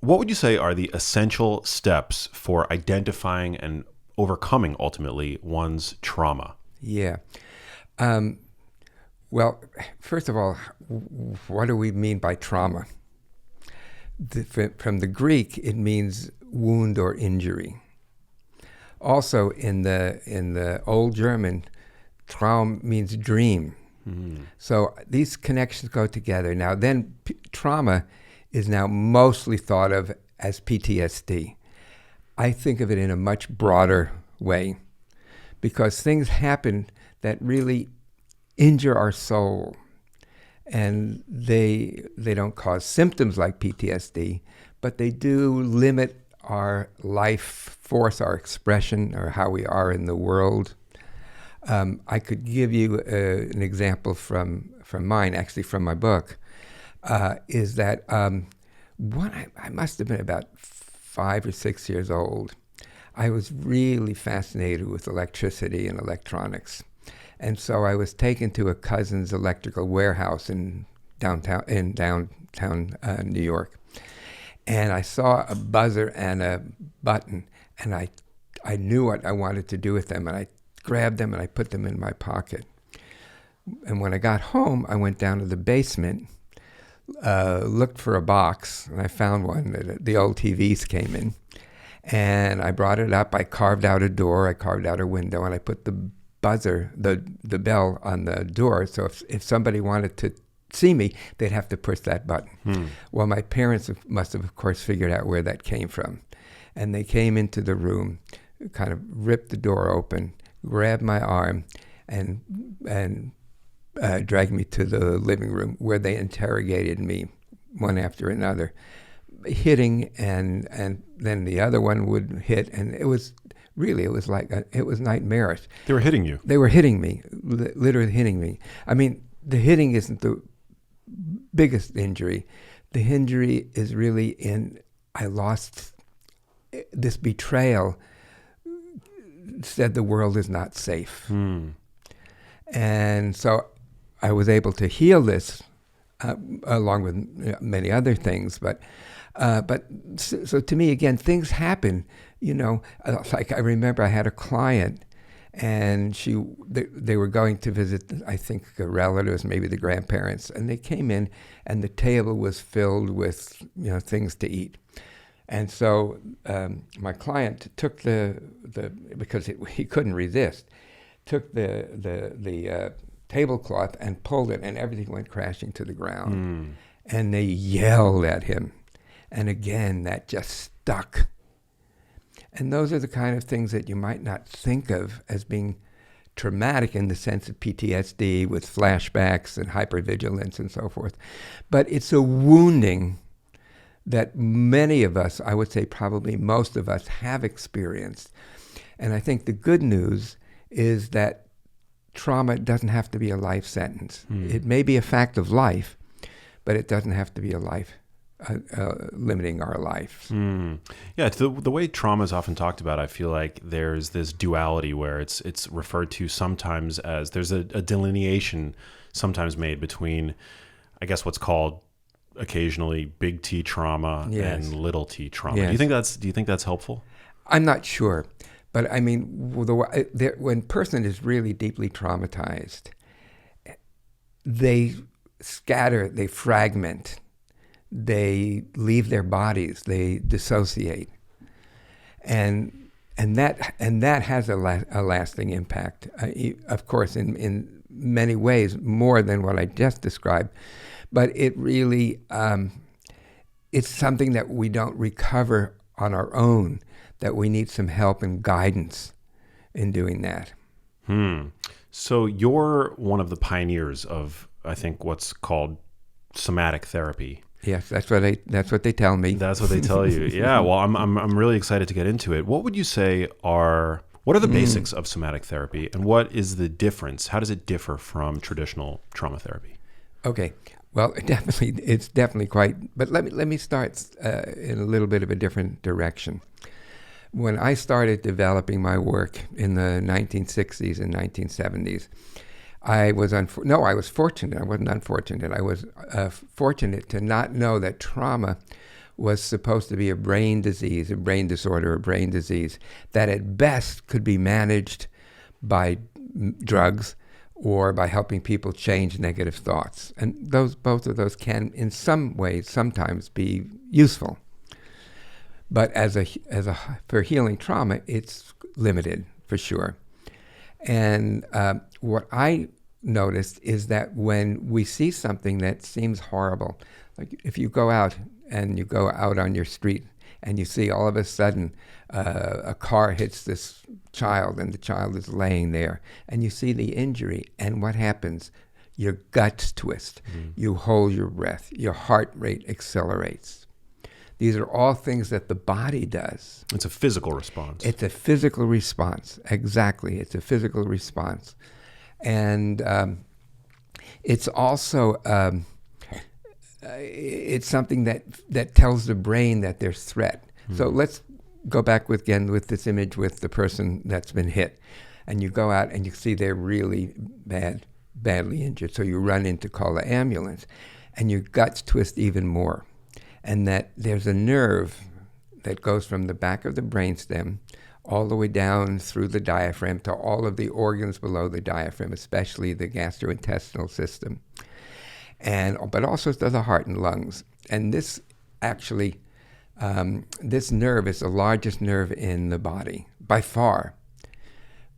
what would you say are the essential steps for identifying and overcoming, ultimately, one's trauma? Yeah. Well, first of all, what do we mean by trauma? From the Greek, it means wound or injury. Also, in the Old German, Traum means dream. Mm-hmm. So these connections go together. Now, then trauma is now mostly thought of as PTSD. I think of it in a much broader way because things happen that really injure our soul. And they don't cause symptoms like PTSD, but they do limit our life force, our expression, or how we are in the world. I could give you an example from mine, actually from my book, is that I must have been about 5 or 6 years old. I was really fascinated with electricity and electronics. And so I was taken to a cousin's electrical warehouse in downtown New York. And I saw a buzzer and a button, and I knew what I wanted to do with them, and I grabbed them and I put them in my pocket. And when I got home, I went down to the basement, looked for a box, and I found one that the old TVs came in. And I brought it up, I carved out a door, I carved out a window, and I put the buzzer, the bell on the door, so if somebody wanted to see me, they'd have to push that button. Well, my parents must have, of course, figured out where that came from. And they came into the room, kind of ripped the door open, grabbed my arm, and dragged me to the living room where they interrogated me one after another, hitting, and then the other one would hit, and it was nightmarish. They were hitting you. They were hitting me, literally hitting me. I mean, the hitting isn't the biggest injury. The injury is really in, I lost this betrayal, said the world is not safe. And so I was able to heal this along with many other things. But so to me, again, things happen. Like I remember I had a client, and they were going to visit, I think, relatives, maybe the grandparents, and they came in, and the table was filled with things to eat. And so my client took because he couldn't resist, took the tablecloth and pulled it, and everything went crashing to the ground. And they yelled at him. And again, that just stuck. And those are the kind of things that you might not think of as being traumatic in the sense of PTSD with flashbacks and hypervigilance and so forth. But it's a wounding that many of us, I would say probably most of us, have experienced. And I think the good news is that trauma doesn't have to be a life sentence. It may be a fact of life, but it doesn't have to be a life limiting our life. Yeah, it's the way trauma is often talked about. I feel like there's this duality where it's referred to sometimes as, there's a delineation sometimes made between, I guess, what's called occasionally big T trauma and little T trauma. Yes. Do you think that's helpful? I'm not sure, but I mean, when a person is really deeply traumatized, they scatter, they fragment. They leave their bodies. They dissociate, and that has a lasting impact. Of course, in many ways, more than what I just described. But it really, it's something that we don't recover on our own. That we need some help and guidance in doing that. So you're one of the pioneers of, I think, what's called somatic therapy. Yes, that's what they tell me. That's what they tell you. Yeah. Well, I'm really excited to get into it. What would you say what are the basics of somatic therapy, and what is the difference? How does it differ from traditional trauma therapy? Okay. Well, it's definitely quite. But let me start in a little bit of a different direction. When I started developing my work in the 1960s and 1970s, I was fortunate. I wasn't unfortunate. I was fortunate to not know that trauma was supposed to be a brain disease, a brain disorder, a brain disease that at best could be managed by drugs or by helping people change negative thoughts. And both of those can, in some ways, sometimes be useful. But for healing trauma, it's limited for sure. And what I noticed is that when we see something that seems horrible, like if you go out on your street and you see all of a sudden a car hits this child and the child is laying there, and you see the injury, and what happens? Your guts twist. You hold your breath. Your heart rate accelerates. These are all things that the body does. It's a physical response. It's a physical response. Exactly. It's a physical response. And it's also it's something that tells the brain that there's threat. So let's go back with this image with the person that's been hit. And you go out and you see they're really badly injured. So you run in to call the ambulance. And your guts twist even more. And that there's a nerve that goes from the back of the brainstem all the way down through the diaphragm to all of the organs below the diaphragm, especially the gastrointestinal system, but also to the heart and lungs. And this actually, this nerve is the largest nerve in the body by far.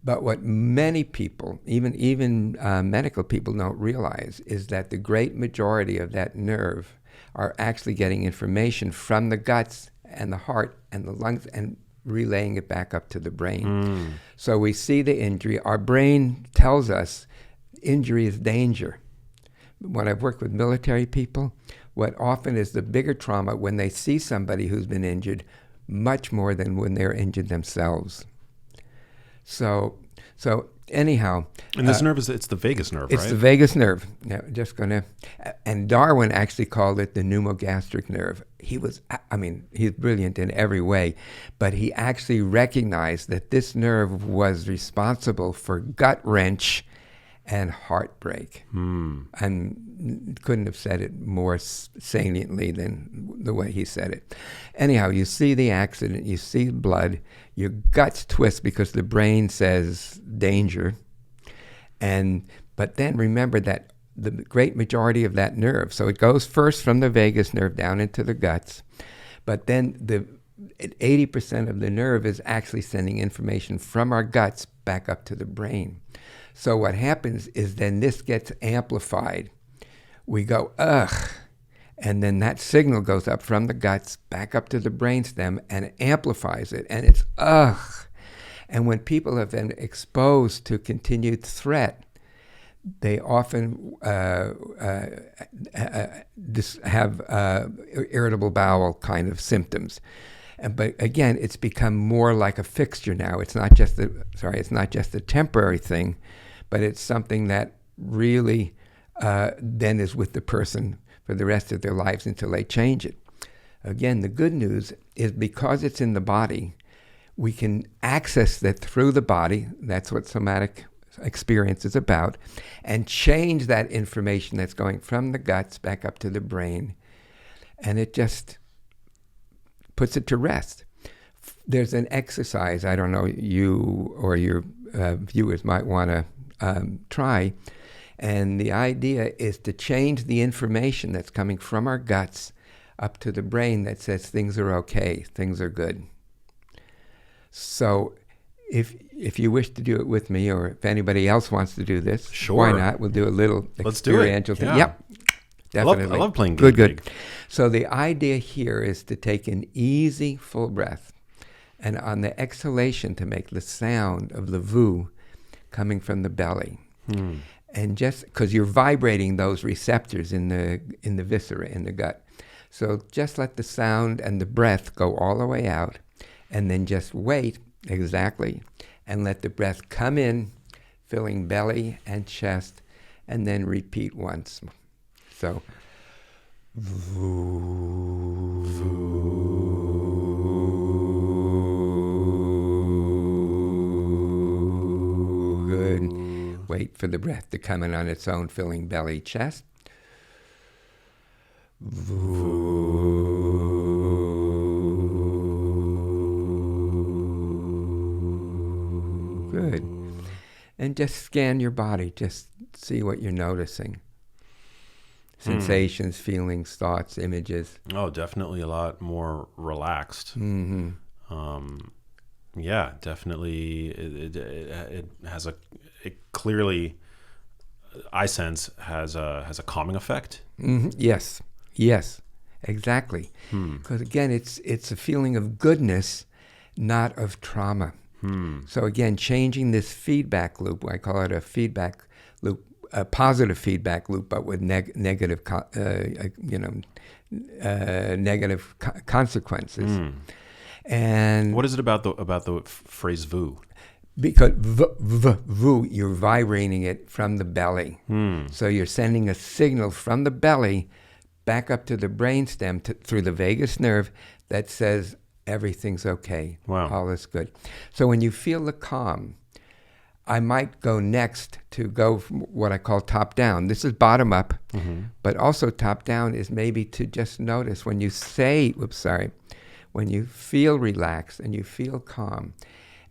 But what many people, even medical people, don't realize is that the great majority of that nerve are actually getting information from the guts and the heart and the lungs and relaying it back up to the brain. So we see the injury. Our brain tells us injury is danger. When I've worked with military people, what often is the bigger trauma when they see somebody who's been injured, much more than when they're injured themselves. So anyhow. And this nerve it's the vagus nerve, it's right? It's the vagus nerve. Now, and Darwin actually called it the pneumogastric nerve. He's brilliant in every way, but he actually recognized that this nerve was responsible for gut wrench and heartbreak. And couldn't have said it more saliently than the way he said it. Anyhow, you see the accident, you see blood, your guts twist because the brain says danger. But then remember that the great majority of that nerve, so it goes first from the vagus nerve down into the guts, but then 80% of the nerve is actually sending information from our guts back up to the brain. So what happens is then this gets amplified. We go, ugh, and then that signal goes up from the guts back up to the brainstem and it amplifies it, and it's ugh. And when people have been exposed to continued threat, they often have irritable bowel kind of symptoms. But again, it's become more like a fixture now. It's not just a temporary thing, but it's something that really then is with the person for the rest of their lives until they change it. Again, the good news is because it's in the body, we can access that through the body. That's what somatic experience is about, and change that information that's going from the guts back up to the brain, and it just puts it to rest. There's an exercise, I don't know, you or your viewers might want to try, and the idea is to change the information that's coming from our guts up to the brain that says things are okay, things are good. So if you wish to do it with me, or if anybody else wants to do this, sure, why not? We'll do a little experiential thing. Yeah. Yep, definitely. I love playing good. So the idea here is to take an easy, full breath, and on the exhalation to make the sound of the vu coming from the belly. And just because you're vibrating those receptors in the viscera, in the gut. So just let the sound and the breath go all the way out, and then just wait, exactly, and let the breath come in, filling belly and chest, and then repeat once. So, good. Wait for the breath to come in on its own, filling belly, chest. and just scan your body. Just see what you're noticing. Sensations, feelings, thoughts, images. Oh, definitely a lot more relaxed. Mm-hmm. Yeah, definitely. It has it clearly, I sense, has a calming effect. Mm-hmm. Yes, exactly. Because again, it's a feeling of goodness, not of trauma. So again, changing this feedback loop, I call it a feedback loop, a positive feedback loop, but with negative consequences. And what is it about the phrase "vu"? Because vu, you're vibrating it from the belly. So you're sending a signal from the belly back up to the brainstem through the vagus nerve that says everything's okay. Wow. All is good. So when you feel the calm, I might go next to go from what I call top down. This is bottom up, but also top down is maybe to just notice when you say, when you feel relaxed and you feel calm.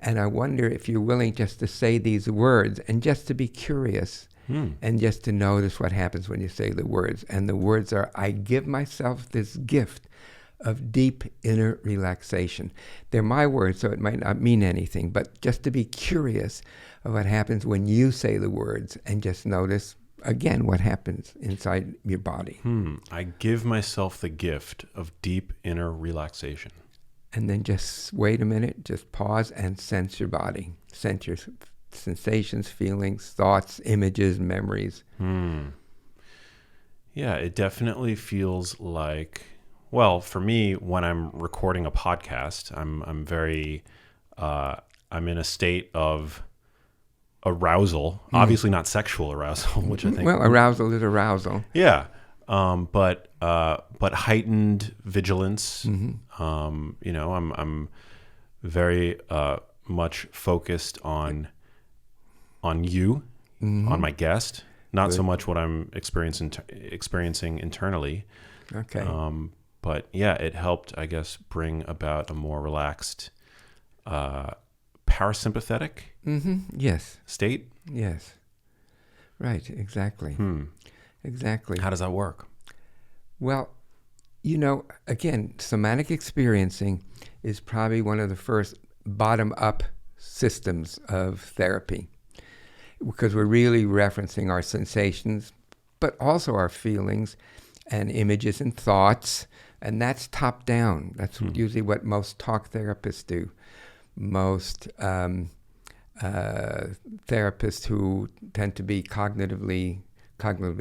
And I wonder if you're willing just to say these words and just to be curious and just to notice what happens when you say the words. And the words are, I give myself this gift of deep inner relaxation. They're my words, so it might not mean anything, but just to be curious of what happens when you say the words and just notice, again, what happens inside your body. I give myself the gift of deep inner relaxation. And then just wait a minute, just pause and sense your body. Sense your sensations, feelings, thoughts, images, memories. Yeah, it definitely feels like, well, for me, when I'm recording a podcast, I'm very, I'm in a state of arousal, obviously not sexual arousal, which I think. Well, arousal is arousal. Yeah. But heightened vigilance, I'm very, much focused on you, on my guest, not so much what I'm experiencing internally. Okay. But yeah, it helped, I guess, bring about a more relaxed, parasympathetic Yes. state. Yes. Right. Exactly. Exactly. How does that work? Well, again, somatic experiencing is probably one of the first bottom-up systems of therapy, because we're really referencing our sensations, but also our feelings and images and thoughts, and that's top-down. That's usually what most talk therapists do. Most therapists who tend to be cognitively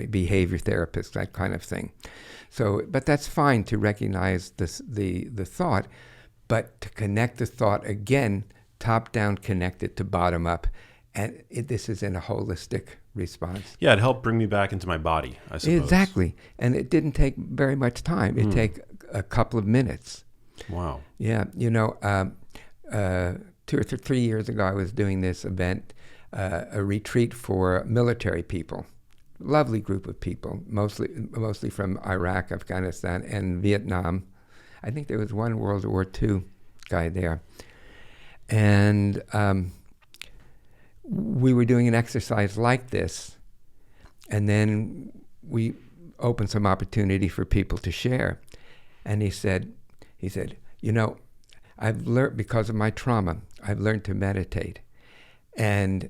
behavior therapists, that kind of thing. So, but that's fine to recognize the thought, but to connect the thought again, top down, connect it to bottom up, and this is in a holistic response. Yeah, it helped bring me back into my body, I suppose. Exactly, and it didn't take very much time. It take a couple of minutes. Wow. Yeah, 2 or 3 years ago, I was doing this event, a retreat for military people. Lovely group of people, mostly from Iraq, Afghanistan, and Vietnam. I think there was one World War II guy there. And we were doing an exercise like this, and then we opened some opportunity for people to share. And he said, I've learned, because of my trauma, I've learned to meditate. And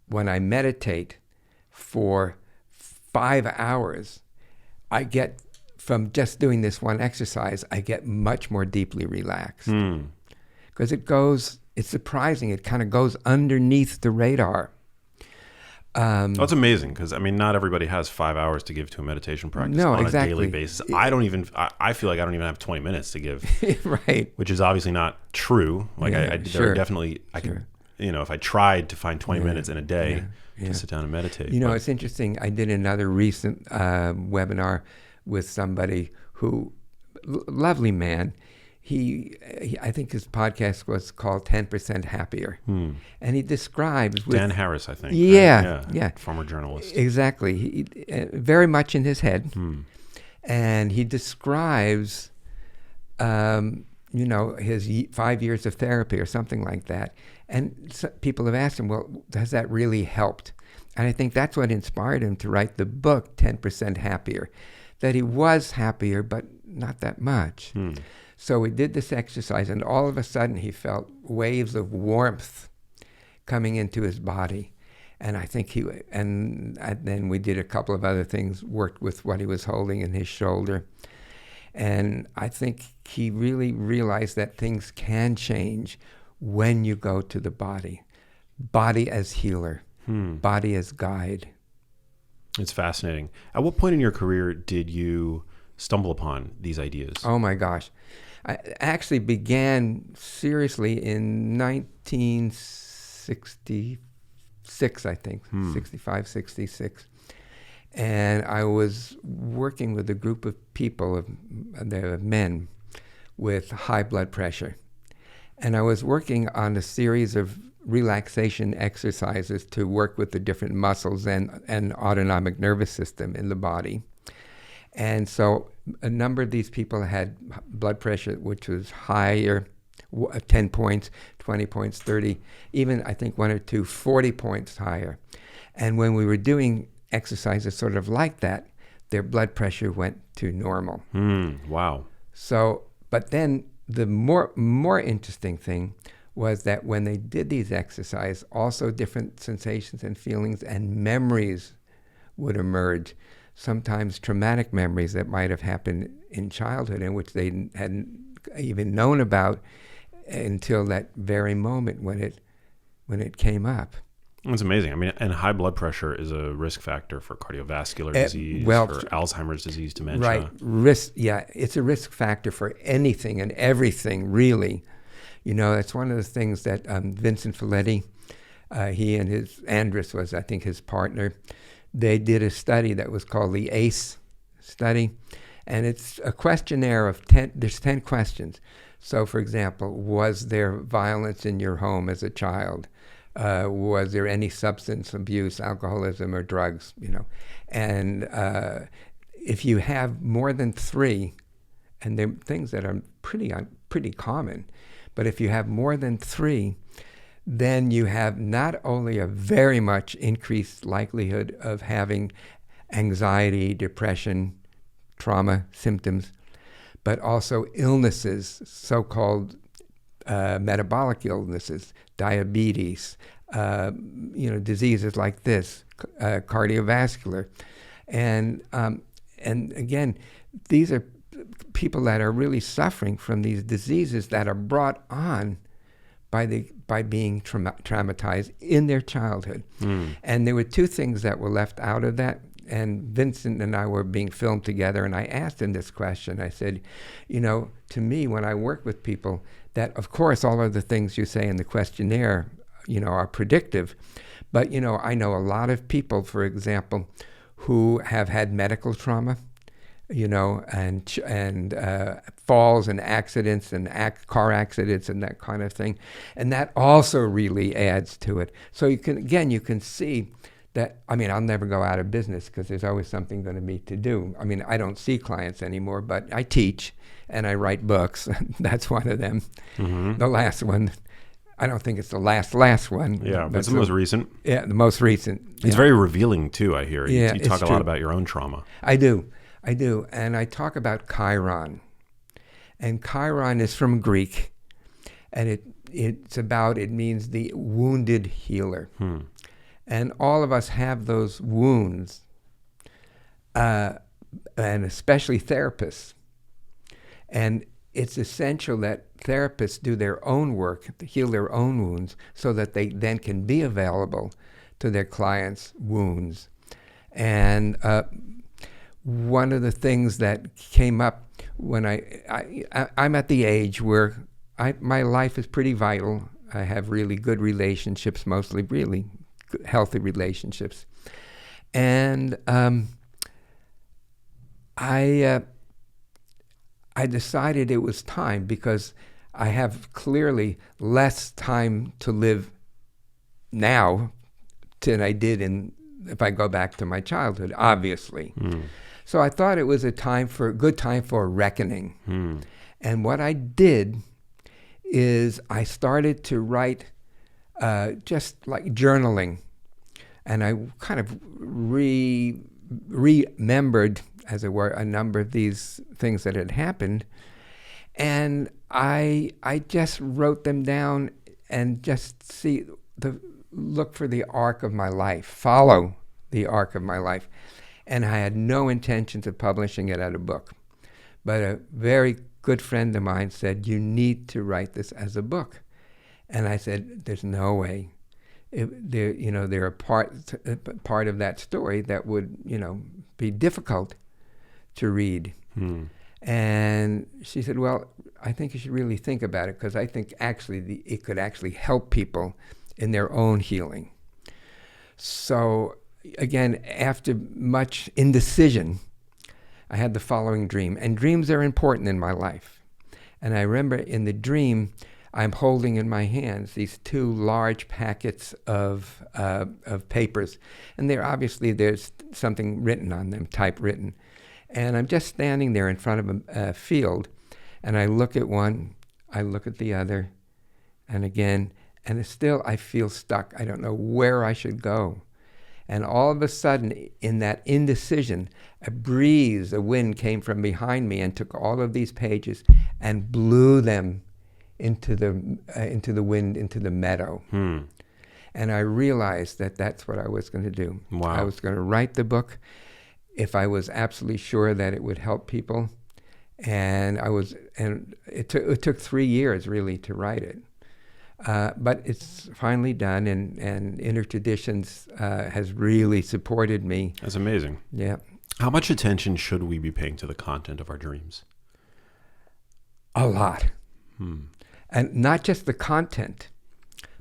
when I meditate for 5 hours, I get, from just doing this one exercise, I get much more deeply relaxed. Because it's surprising, it kind of goes underneath the radar. That's amazing, because not everybody has 5 hours to give to a meditation practice on a daily basis. I feel like I don't even have 20 minutes to give. Right. Which is obviously not true. Like there are definitely, I can, if I tried to find 20 minutes in a day to sit down and meditate. It's interesting. I did another recent webinar with somebody who, lovely man. I think his podcast was called 10% Happier. And he describes... Dan Harris, I think. Yeah. Former journalist. Exactly. He, very much in his head. And he describes, his 5 years of therapy or something like that. And people have asked him, well, has that really helped? And I think that's what inspired him to write the book, 10% Happier, that he was happier, but not that much. So we did this exercise, and all of a sudden he felt waves of warmth coming into his body. And I think and then we did a couple of other things, worked with what he was holding in his shoulder. And I think he really realized that things can change when you go to the body. Body as healer, body as guide. It's fascinating. At what point in your career did you stumble upon these ideas? Oh my gosh. I actually began seriously in 1966, I think, 65, 66. And I was working with a group of people, of men, with high blood pressure. And I was working on a series of relaxation exercises to work with the different muscles and autonomic nervous system in the body. And so a number of these people had blood pressure which was higher, 10 points, 20 points, 30, even I think 1 or 2, 40 points higher. And when we were doing exercises sort of like that, their blood pressure went to normal. Wow. So, but then the more interesting thing was that when they did these exercises, also different sensations and feelings and memories would emerge. Sometimes traumatic memories that might have happened in childhood in which they hadn't even known about until that very moment when it came up. It's amazing. I mean, and high blood pressure is a risk factor for cardiovascular disease, for Alzheimer's disease, dementia. Right. It's a risk factor for anything and everything, really. That's one of the things that Vincent Folletti, he and Andrus was, I think, his partner, they did a study that was called the ACE study. And it's a questionnaire of 10, there's 10 questions. So, for example, was there violence in your home as a child? Was there any substance abuse, alcoholism, or drugs? And if you have more than 3, and they're things that are pretty common, but if you have more than 3, then you have not only a very much increased likelihood of having anxiety, depression, trauma symptoms, but also illnesses, so-called metabolic illnesses, diabetes, diseases like this, cardiovascular. And again, these are people that are really suffering from these diseases that are brought on by being traumatized in their childhood. And there were 2 things that were left out of that. And Vincent and I were being filmed together, and I asked him this question. I said, to me, when I work with people, that of course all of the things you say in the questionnaire, are predictive. But, I know a lot of people, for example, who have had medical trauma, and falls and accidents and car accidents and that kind of thing. And that also really adds to it. So you can see that, I'll never go out of business because there's always something going to be to do. I don't see clients anymore, but I teach and I write books. That's one of them. Mm-hmm. The last one, I don't think it's the last one. Yeah, but it's the most recent. Yeah, the most recent. It's very revealing too, I hear. You talk a lot about your own trauma. I do. And I talk about chiron. And chiron is from Greek, and it means the wounded healer. And all of us have those wounds, and especially therapists. And it's essential that therapists do their own work to heal their own wounds so that they then can be available to their clients' wounds. And one of the things that came up when I'm at the age where my life is pretty vital. I have really good relationships, mostly really healthy relationships. And I decided it was time because I have clearly less time to live now than I did if I go back to my childhood, obviously. So I thought it was a good time for reckoning. And what I did is I started to write just like journaling. And I kind of remembered, as it were, a number of these things that had happened. And I just wrote them down and just look for the arc of my life, follow the arc of my life. And I had no intentions of publishing it as a book. But a very good friend of mine said, you need to write this as a book. And I said, there's no way. There are part of that story that would, be difficult to read. And she said, well, I think you should really think about it, because I think actually it could actually help people in their own healing. So again, after much indecision, I had the following dream. And dreams are important in my life. And I remember in the dream, I'm holding in my hands these 2 large packets of papers. And there's something written on them, typewritten. And I'm just standing there in front of a field. And I look at one, I look at the other, and again, and still I feel stuck. I don't know where I should go. And all of a sudden, in that indecision, a wind came from behind me and took all of these pages and blew them into the wind, into the meadow. And I realized that that's what I was going to do. Wow. I was going to write the book if I was absolutely sure that it would help people. And it took 3 years really to write it. But it's finally done, and Inner Traditions has really supported me. That's amazing. Yeah. How much attention should we be paying to the content of our dreams? A lot. And not just the content,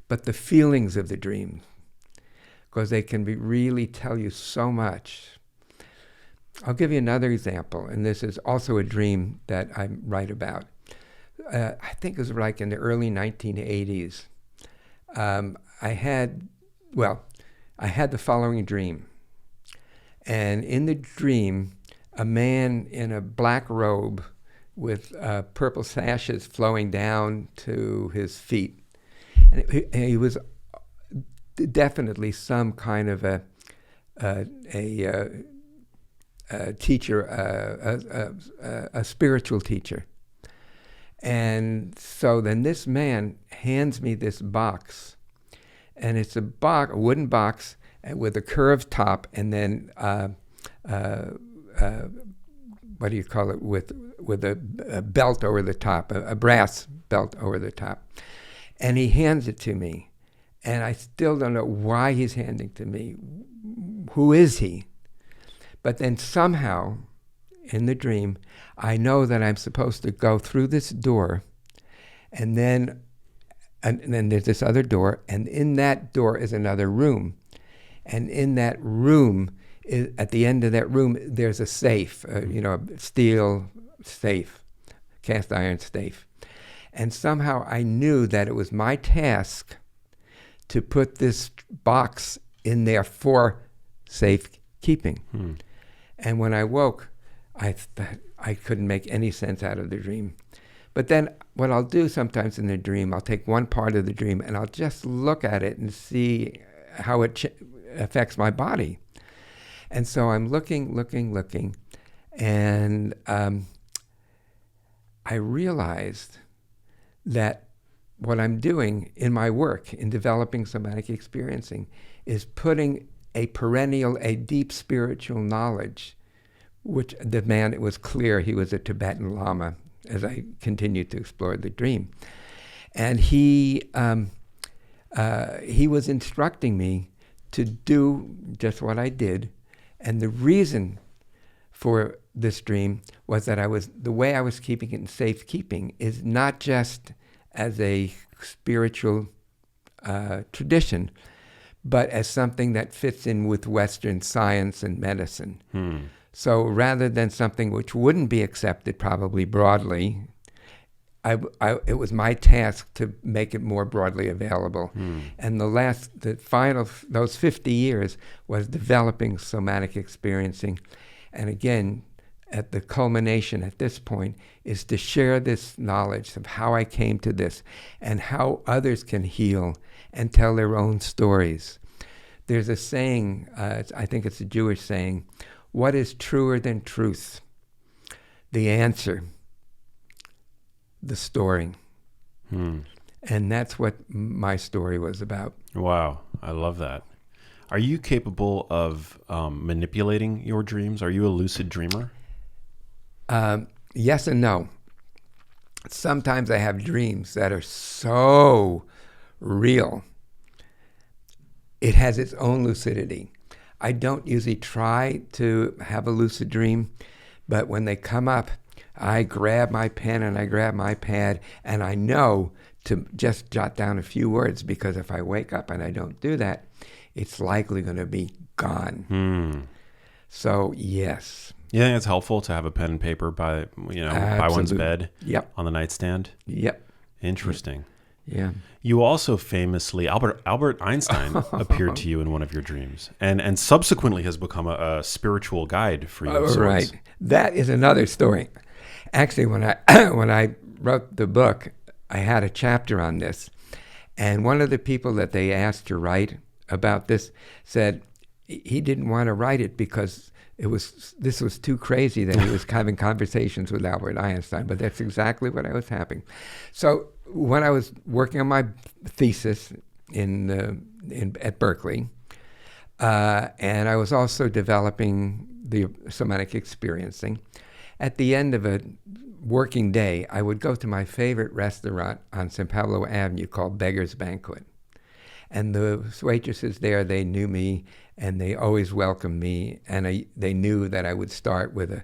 but the feelings of the dream, because they can really tell you so much. I'll give you another example, and this is also a dream that I write about. I think it was like in the early 1980s. I had the following dream. And in the dream, a man in a black robe with purple sashes flowing down to his feet. And he was definitely some kind of a teacher, a spiritual teacher. And so then this man hands me this box, and it's a wooden box with a curved top, and then what do you call it, with a belt over the top, a brass belt over the top. And he hands it to me, and I still don't know why he's handing it to me. Who is he? But then somehow, in the dream, I know that I'm supposed to go through this door, and then there's this other door, and in that door is another room. And in that room, at the end of that room, there's a safe, a steel safe, cast iron safe. And somehow I knew that it was my task to put this box in there for safekeeping. And when I woke, I couldn't make any sense out of the dream. But then what I'll do sometimes in the dream, I'll take one part of the dream and I'll just look at it and see how it affects my body. And so I'm looking, and I realized that what I'm doing in my work in developing somatic experiencing is putting a deep spiritual knowledge, which the man, it was clear he was a Tibetan Lama as I continued to explore the dream. And he was instructing me to do just what I did. And the reason for this dream was that the way I was keeping it in safekeeping is not just as a spiritual tradition, but as something that fits in with Western science and medicine. So rather than something which wouldn't be accepted probably broadly, it was my task to make it more broadly available. And those 50 years was developing somatic experiencing. And again, at the culmination at this point is to share this knowledge of how I came to this and how others can heal and tell their own stories. There's a saying, I think it's a Jewish saying, what is truer than truth? The answer, the story. And that's what my story was about. Wow, I love that. Are you capable of manipulating your dreams? Are you a lucid dreamer? Yes and no. Sometimes I have dreams that are so real. It has its own lucidity. I don't usually try to have a lucid dream, but when they come up, I grab my pen and I grab my pad, and I know to just jot down a few words, because if I wake up and I don't do that, it's likely going to be gone. So, yes. You think it's helpful to have a pen and paper by one's bed? Yep. On the nightstand? Yep. Interesting. Yeah. You also famously, Albert Einstein appeared to you in one of your dreams, and subsequently has become a spiritual guide for you. Oh, right. That is another story. Actually, when I wrote the book, I had a chapter on this, and one of the people that they asked to write about this said he didn't want to write it because this was too crazy that he was having conversations with Albert Einstein. But that's exactly what I was having. So when I was working on my thesis at Berkeley, and I was also developing the Somatic Experiencing, at the end of a working day, I would go to my favorite restaurant on San Pablo Avenue called Beggar's Banquet. And the waitresses there, they knew me, and they always welcomed me. And they knew that I would start with a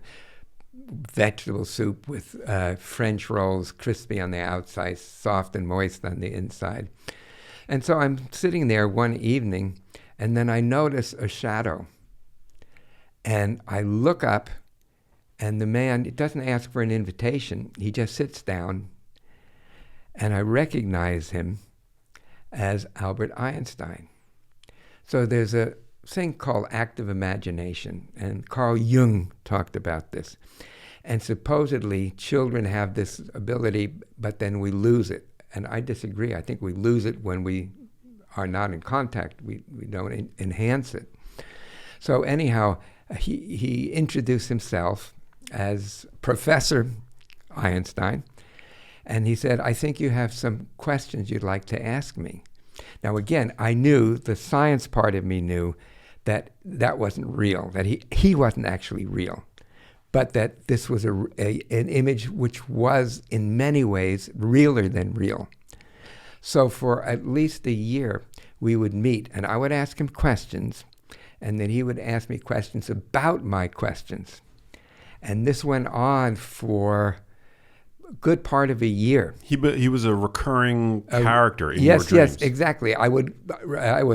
vegetable soup with French rolls, crispy on the outside, soft and moist on the inside. And so I'm sitting there one evening, and then I notice a shadow. And I look up, and the man, it doesn't ask for an invitation. He just sits down, and I recognize him as Albert Einstein. So there's a thing called active imagination, and Carl Jung talked about this. And supposedly children have this ability, but then we lose it. And I disagree. I think we lose it when we are not in contact. We don't enhance it. So anyhow, he introduced himself as Professor Einstein, and he said, I think you have some questions you'd like to ask me. Now again, I knew, the science part of me knew that wasn't real, that he wasn't actually real, but that this was an image which was in many ways realer than real. So for at least a year, we would meet, and I would ask him questions, and then he would ask me questions about my questions. And this went on for a good part of a year. He was a recurring character in your dreams. Yes, exactly. I would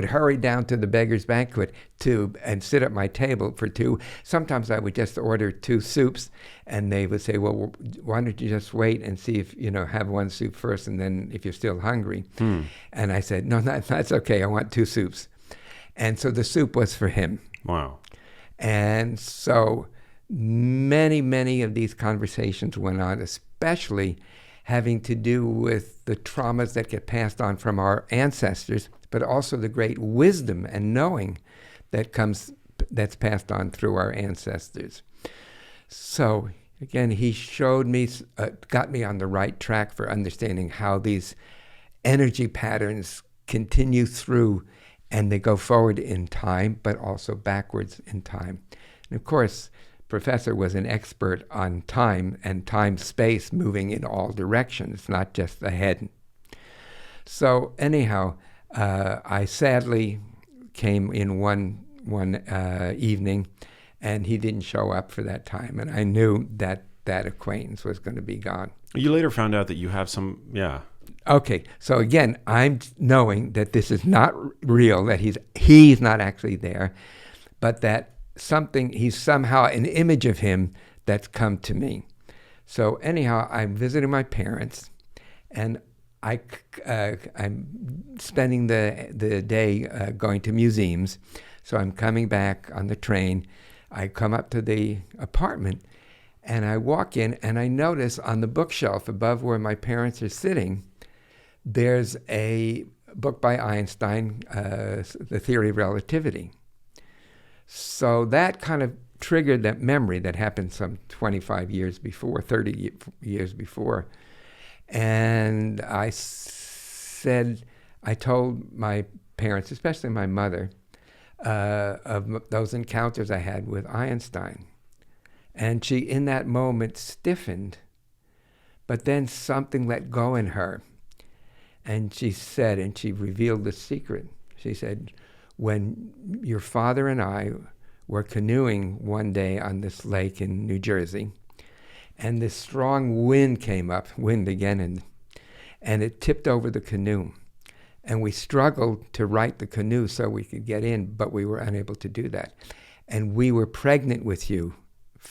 hurry down to the Beggar's Banquet and sit at my table for two. Sometimes I would just order 2 soups, and they would say, well, why don't you just wait and see if, have one soup first, and then if you're still hungry. And I said, no, that's okay. I want 2 soups. And so the soup was for him. Wow. And so many of these conversations went on, especially having to do with the traumas that get passed on from our ancestors, but also the great wisdom and knowing that's passed on through our ancestors. So again, he showed me, got me on the right track for understanding how these energy patterns continue through, and they go forward in time, but also backwards in time. And of course, Professor was an expert on time and time-space moving in all directions, not just ahead. So anyhow, I sadly came in one evening, and he didn't show up for that time, and I knew that acquaintance was going to be gone. You later found out that you have some, Okay, so again, I'm knowing that this is not real, that he's not actually there, but that he's somehow an image of him that's come to me. So anyhow, I'm visiting my parents, and I'm spending the day going to museums. So I'm coming back on the train. I come up to the apartment, And I walk in and I notice on the bookshelf above where my parents are sitting, there's a book by Einstein, The Theory of Relativity. So that kind of triggered that memory that happened some 25 years before, 30 years before. And I told my parents, especially my mother, of those encounters I had with Einstein. And she, in that moment, stiffened, but then something let go in her. And she said, and she revealed the secret. She said, when your father and I were canoeing one day on this lake in New Jersey, and this strong wind came up, wind again, and it tipped over the canoe. And we struggled to right the canoe so we could get in, but we were unable to do that. And we were pregnant with you,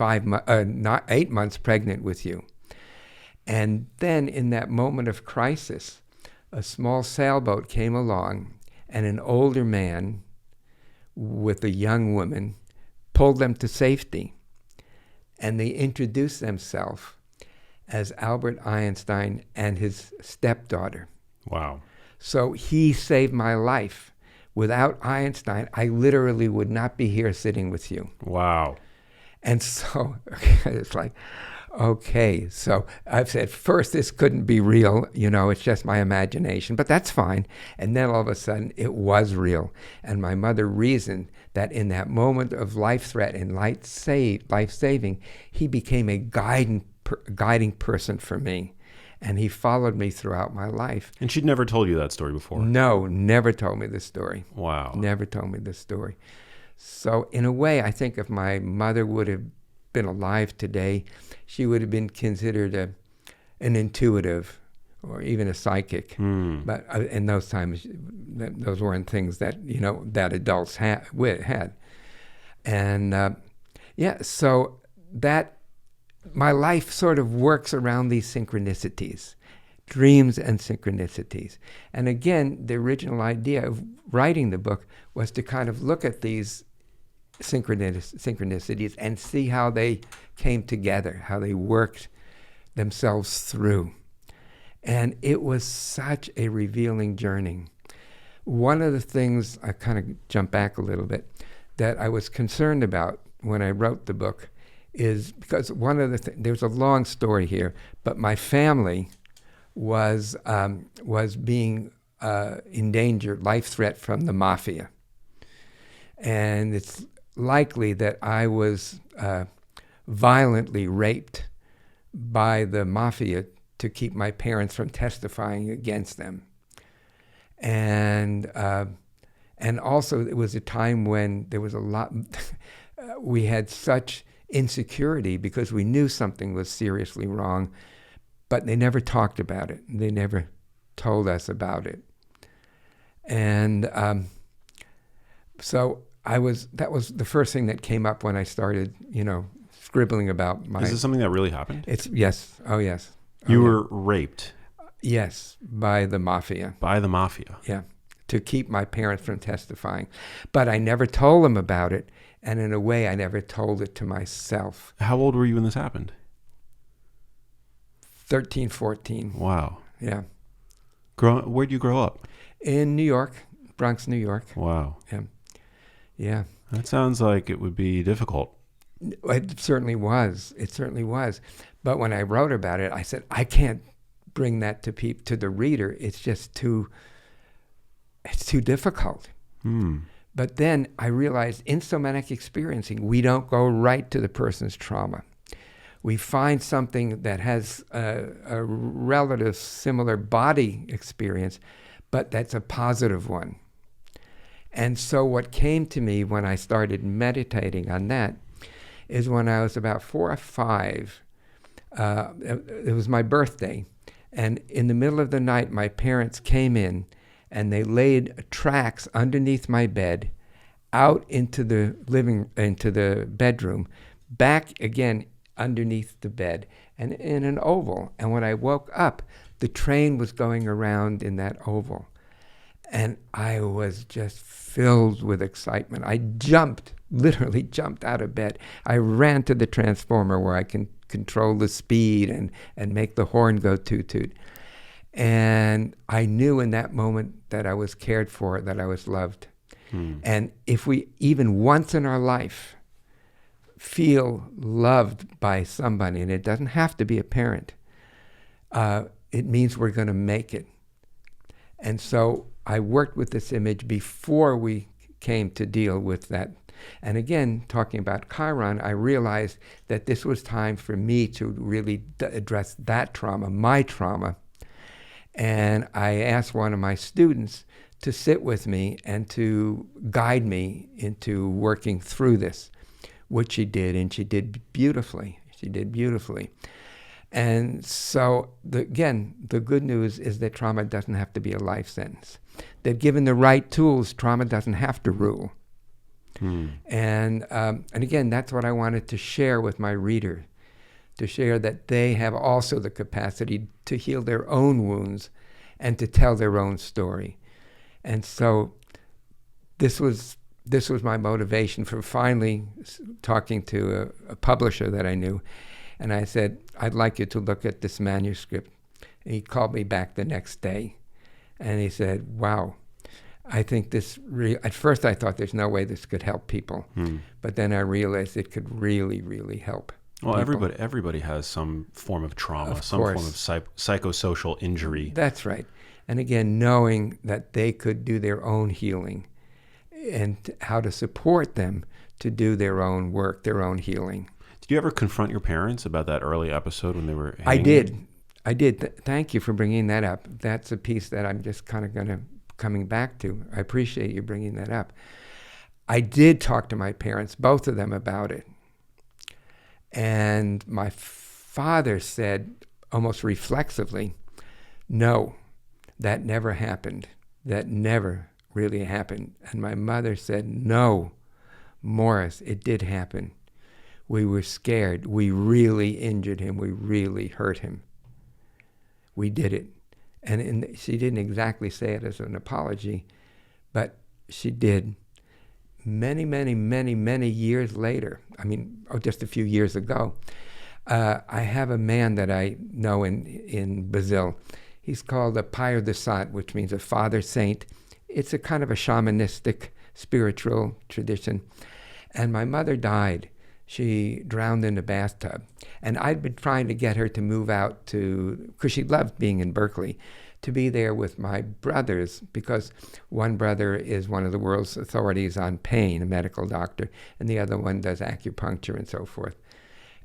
8 months pregnant with you. And then in that moment of crisis, a small sailboat came along, and an older man with a young woman pulled them to safety. And they introduced themselves as Albert Einstein and his stepdaughter. Wow. So he saved my life. Without Einstein, I literally would not be here sitting with you. Wow. And so it's like, okay, so I've said, first, this couldn't be real, it's just my imagination, but that's fine. And then all of a sudden, it was real. And my mother reasoned that in that moment of life threat and life saving, he became a guiding person for me. And he followed me throughout my life. And she'd never told you that story before? No, never told me this story. Wow. Never told me this story. So in a way, I think if my mother would have been alive today, she would have been considered an intuitive or even a psychic. But in those times, those weren't things that, that adults had. And so that my life sort of works around these synchronicities, dreams and synchronicities. And again, the original idea of writing the book was to kind of look at these synchronicities and see how they came together, how they worked themselves through. And it was such a revealing journey. One of the things, I kind of jump back a little bit, that I was concerned about when I wrote the book is because one of the there's a long story here, but my family was being in danger, life threat from the mafia. And it's likely that I was violently raped by the mafia to keep my parents from testifying against them. And also it was a time when there was a lot, we had such insecurity because we knew something was seriously wrong, but they never talked about it. They never told us about it. And so that was the first thing that came up when I started, scribbling about my... Is this something that really happened? Yes. Oh, yes. You were raped? Yes, by the mafia. By the mafia? Yeah, to keep my parents from testifying. But I never told them about it, and in a way, I never told it to myself. How old were you when this happened? 13, 14. Wow. Yeah. Where'd you grow up? In New York, Bronx, New York. Wow. Yeah. Yeah. That sounds like it would be difficult. It certainly was. It certainly was. But when I wrote about it, I said, I can't bring that to the reader. It's just too difficult. But then I realized in somatic experiencing, we don't go right to the person's trauma. We find something that has a relative similar body experience, but that's a positive one. And so what came to me when I started meditating on that is when I was about 4 or 5, it was my birthday, and in the middle of the night, my parents came in and they laid tracks underneath my bed, out into the bedroom, back again underneath the bed, and in an oval. And when I woke up, the train was going around in that oval. And I was just filled with excitement. I literally jumped out of bed. I ran to the transformer where I could control the speed and make the horn go toot-toot. And I knew in that moment that I was cared for, that I was loved. And if we, even once in our life, feel loved by somebody, and it doesn't have to be a parent, it means we're going to make it. And so I worked with this image before we came to deal with that. And again, talking about Chiron, I realized that this was time for me to really address that trauma, my trauma. And I asked one of my students to sit with me and to guide me into working through this, which she did, and she did beautifully. She did beautifully. And so, again, the good news is that trauma doesn't have to be a life sentence. That given the right tools, trauma doesn't have to rule. And again, that's what I wanted to share with my reader, to share that they have also the capacity to heal their own wounds and to tell their own story. And so this was my motivation for finally talking to a publisher that I knew. And I said, I'd like you to look at this manuscript. And he called me back the next day. And he said, wow, I think this at first I thought there's no way this could help people. But then I realized it could really, really help. Well, people. everybody has some form of trauma, some course. form of psychosocial injury. That's right. And again, knowing that they could do their own healing and how to support them to do their own work, their own healing. Did you ever confront your parents about that early episode when they were hanging? I did. Thank you for bringing that up. That's a piece that I'm just kind of coming back to. I appreciate you bringing that up. I did talk to my parents, both of them, about it. And my father said, almost reflexively, no, that never happened. That never really happened. And my mother said, no, Morris, it did happen. We were scared. We really injured him. We really hurt him. We did it. And she didn't exactly say it as an apology, but she did. Many, many, many, many years later, just a few years ago, I have a man that I know in Brazil. He's called a Pai do Sant, which means a father saint. It's a kind of a shamanistic spiritual tradition. And my mother died. She drowned in a bathtub. And I'd been trying to get her to move out because she loved being in Berkeley, to be there with my brothers, because one brother is one of the world's authorities on pain, a medical doctor, and the other one does acupuncture and so forth.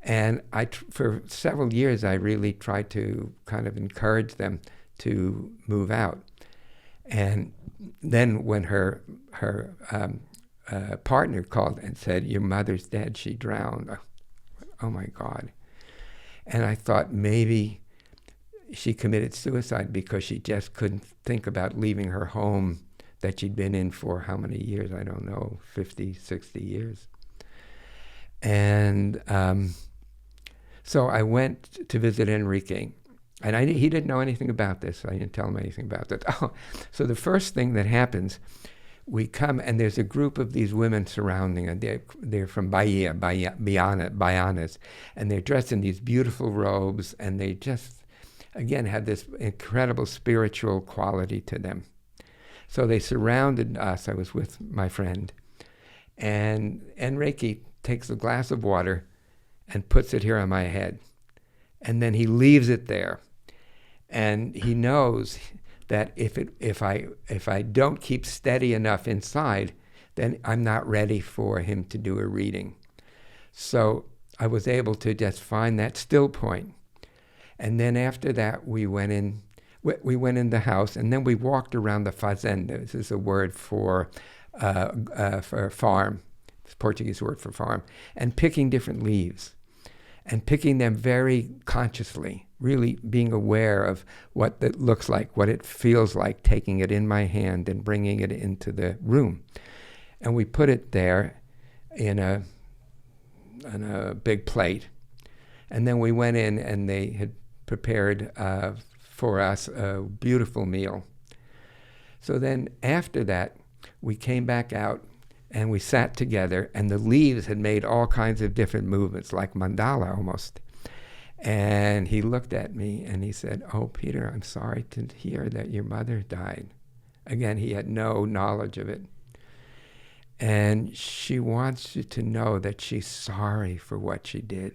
And for several years, I really tried to kind of encourage them to move out. And then when her partner called and said, your mother's dead, she drowned. Oh my God. And I thought maybe she committed suicide because she just couldn't think about leaving her home that she'd been in for how many years? I don't know, 50, 60 years. And so I went to visit Enrique. And he didn't know anything about this. I didn't tell him anything about that. So the first thing that happens, we come, and there's a group of these women surrounding, and they're from Baianas, and they're dressed in these beautiful robes, and they just, again, had this incredible spiritual quality to them. So they surrounded us. I was with my friend, and Enrique takes a glass of water and puts it here on my head, and then he leaves it there, and he knows that if I don't keep steady enough inside, then I'm not ready for him to do a reading. So I was able to just find that still point. And then after that, we went in the house, and then we walked around the fazenda. This is a word for farm. It's a Portuguese word for farm. And picking different leaves, and picking them very consciously, really being aware of what it looks like, what it feels like, taking it in my hand and bringing it into the room. And we put it there in a big plate. And then we went in, and they had prepared for us a beautiful meal. So then after that, we came back out, and we sat together, and the leaves had made all kinds of different movements, like mandala almost. And he looked at me and he said, "Oh, Peter, I'm sorry to hear that your mother died." Again, he had no knowledge of it. And she wants you to know that she's sorry for what she did.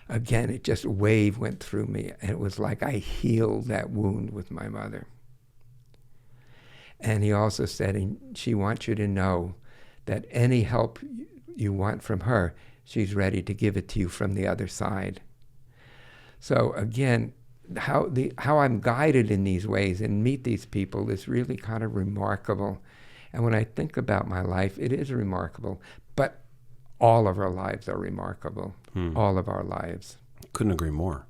Again, it just a wave went through me. And it was like I healed that wound with my mother. And he also said, and she wants you to know that any help you want from her, she's ready to give it to you from the other side. So again, how I'm guided in these ways and meet these people is really kind of remarkable. And when I think about my life, it is remarkable. But all of our lives are remarkable. All of our lives. Couldn't agree more.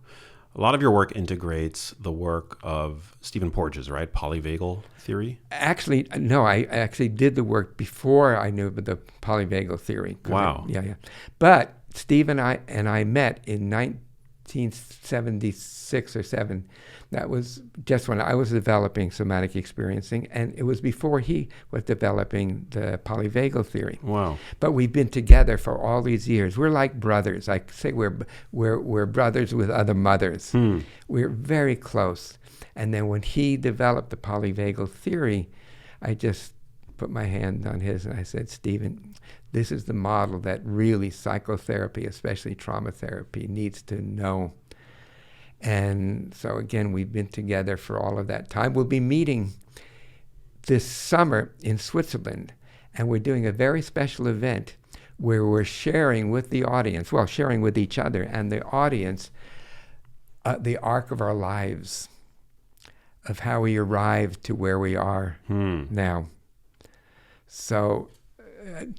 A lot of your work integrates the work of Stephen Porges, right? Polyvagal theory? Actually, no, I actually did the work before I knew about the polyvagal theory. Wow. Yeah. But Steve and I met in 1976 or 7. That was just when I was developing somatic experiencing, and it was before he was developing the polyvagal theory. Wow. But we've been together for all these years. We're like brothers. I say we're brothers with other mothers. We're very close. And then when he developed the polyvagal theory, I just put my hand on his and I said, "Stephen, this is the model that really psychotherapy, especially trauma therapy, needs to know." And so again, we've been together for all of that time. We'll be meeting this summer in Switzerland, and we're doing a very special event where we're sharing with the audience, well, sharing with each other and the audience, the arc of our lives, of how we arrived to where we are now. So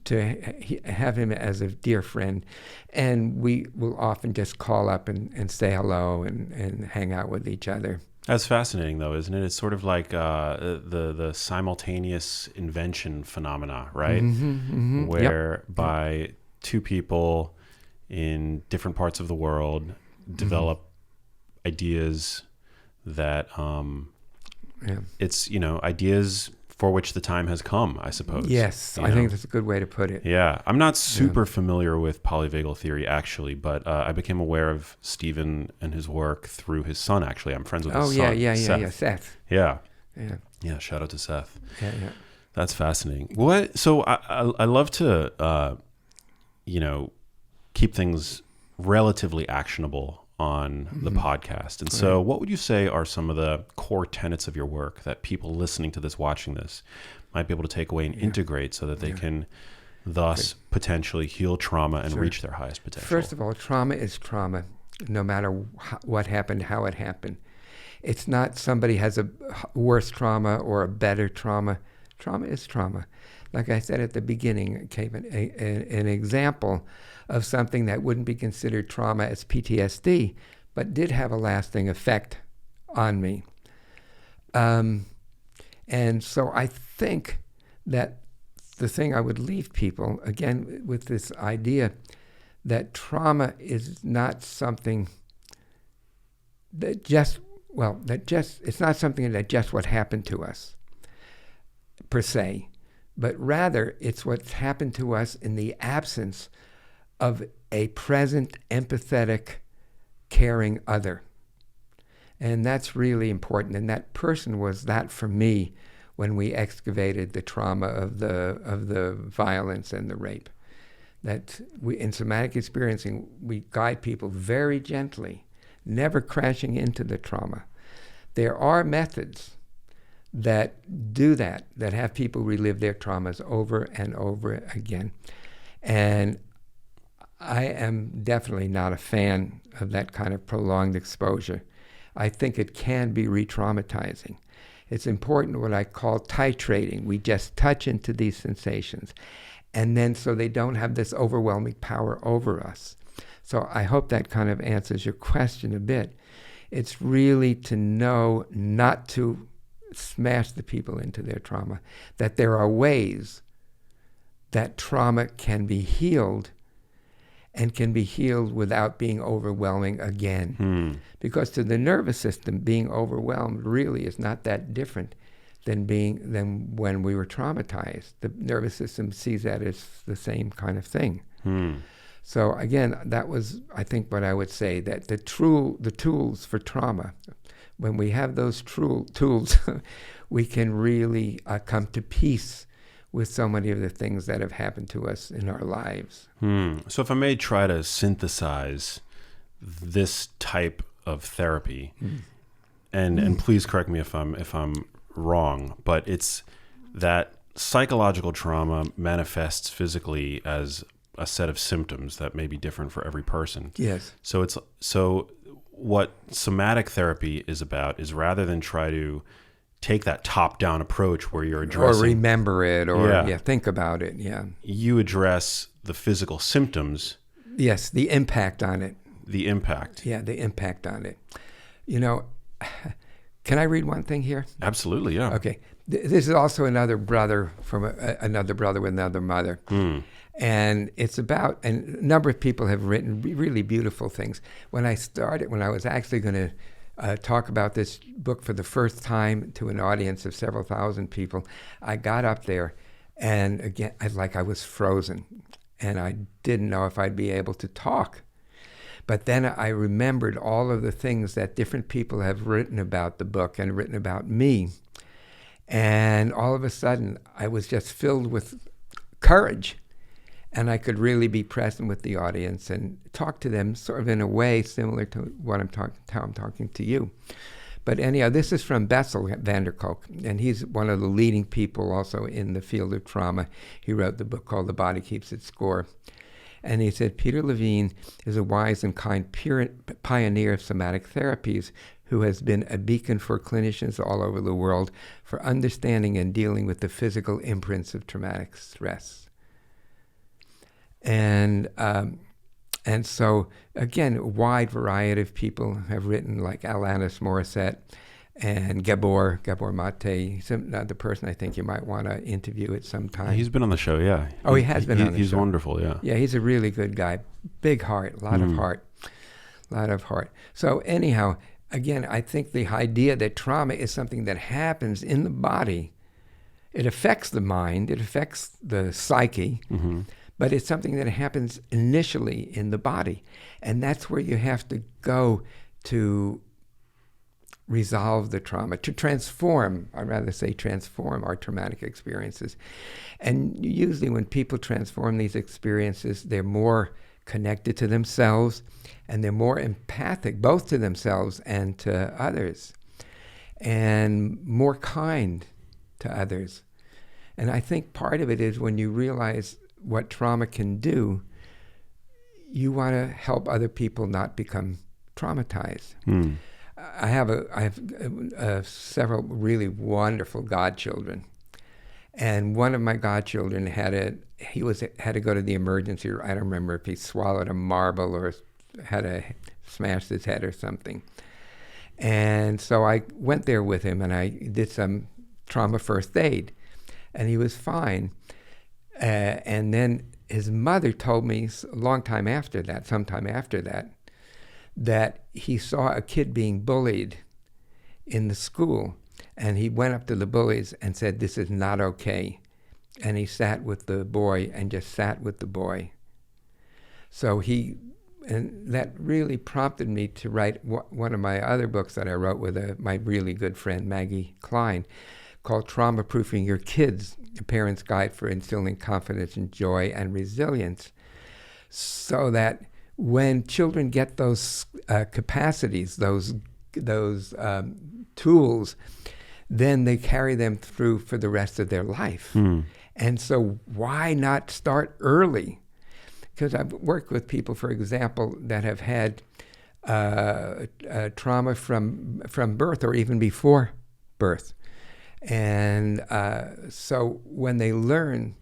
to have him as a dear friend, and we will often just call up and say hello and hang out with each other. That's fascinating, though, isn't it? It's sort of like the simultaneous invention phenomena, right? Where by two people in different parts of the world develop ideas that it's, ideas for which the time has come, I suppose. Yes, I think that's a good way to put it. Yeah, I'm not super familiar with polyvagal theory, actually, but I became aware of Stephen and his work through his son, actually. I'm friends with his son, Seth. Yeah, shout out to Seth. Yeah. That's fascinating. So I love to, keep things relatively actionable on the podcast. And so what would you say are some of the core tenets of your work that people listening to this, watching this, might be able to take away and integrate so that they can thus potentially heal trauma and reach their highest potential? First of all, trauma is trauma, no matter what happened, how it happened. It's not somebody has a worse trauma or a better trauma. Trauma is trauma. Like I said at the beginning, Kevin, an example of something that wouldn't be considered trauma as PTSD, but did have a lasting effect on me. And so I think that the thing I would leave people, again, with this idea that trauma is not something that it's not something that just what happened to us, per se, but rather it's what's happened to us in the absence of a present, empathetic, caring other. And that's really important. And that person was that for me when we excavated the trauma of the violence and the rape. That in somatic experiencing, we guide people very gently, never crashing into the trauma. There are methods that do that have people relive their traumas over and over again. And I am definitely not a fan of that kind of prolonged exposure. I think it can be re-traumatizing. It's important what I call titrating. We just touch into these sensations, and then so they don't have this overwhelming power over us. So I hope that kind of answers your question a bit. It's really to know not to smash the people into their trauma, that there are ways that trauma can be healed and can be healed without being overwhelming again. Because to the nervous system, being overwhelmed really is not that different than when we were traumatized. The nervous system sees that as the same kind of thing. So again, that was, I think, what I would say, that the tools for trauma, when we have those tools, we can really come to peace with so many of the things that have happened to us in our lives. So if I may try to synthesize this type of therapy, and please correct me if I'm wrong, but it's that psychological trauma manifests physically as a set of symptoms that may be different for every person. Yes. So what somatic therapy is about is, rather than try to take that top-down approach where you're addressing... Or remember it, or think about it, You address the physical symptoms. Yes, the impact on it. The impact. Yeah, the impact on it. You know, can I read one thing here? Absolutely, yeah. Okay. This is also another brother from another brother with another mother. And it's about, and a number of people have written really beautiful things. When I was actually going to talk about this book for the first time to an audience of several thousand people, I got up there, and again, I was frozen, and I didn't know if I'd be able to talk. But then I remembered all of the things that different people have written about the book and written about me. And all of a sudden, I was just filled with courage. And I could really be present with the audience and talk to them sort of in a way similar to what how I'm talking to you. But anyhow, this is from Bessel van der Kolk, and he's one of the leading people also in the field of trauma. He wrote the book called The Body Keeps Its Score. And he said, Peter Levine is a wise and kind pioneer of somatic therapies who has been a beacon for clinicians all over the world for understanding and dealing with the physical imprints of traumatic stress. And so, again, a wide variety of people have written, like Alanis Morissette and Gabor Mate. He's another person I think you might want to interview at some time. He's been on the show, yeah. Oh, he has been on the show. He's wonderful, yeah. Yeah, he's a really good guy. Big heart, a lot of heart. So anyhow, again, I think the idea that trauma is something that happens in the body, it affects the mind, it affects the psyche, but it's something that happens initially in the body. And that's where you have to go to resolve the trauma, to transform, I'd rather say transform our traumatic experiences. And usually when people transform these experiences, they're more connected to themselves, and they're more empathic, both to themselves and to others, and more kind to others. And I think part of it is when you realize what trauma can do, you want to help other people not become traumatized. I have several really wonderful godchildren, and one of my godchildren had to go to the emergency room. I don't remember if he swallowed a marble or smashed his head or something. And so I went there with him, and I did some trauma first aid, and he was fine. And then his mother told me sometime after that, that he saw a kid being bullied in the school, and he went up to the bullies and said, "This is not okay." And he sat with the boy and just sat with the boy. And that really prompted me to write one of my other books that I wrote with my really good friend, Maggie Klein, called Trauma Proofing Your Kids, A Parent's Guide for Instilling Confidence and Joy and Resilience, so that when children get those capacities, those tools, then they carry them through for the rest of their life. And so why not start early? Because I've worked with people, for example, that have had trauma from birth or even before birth. And so when they learn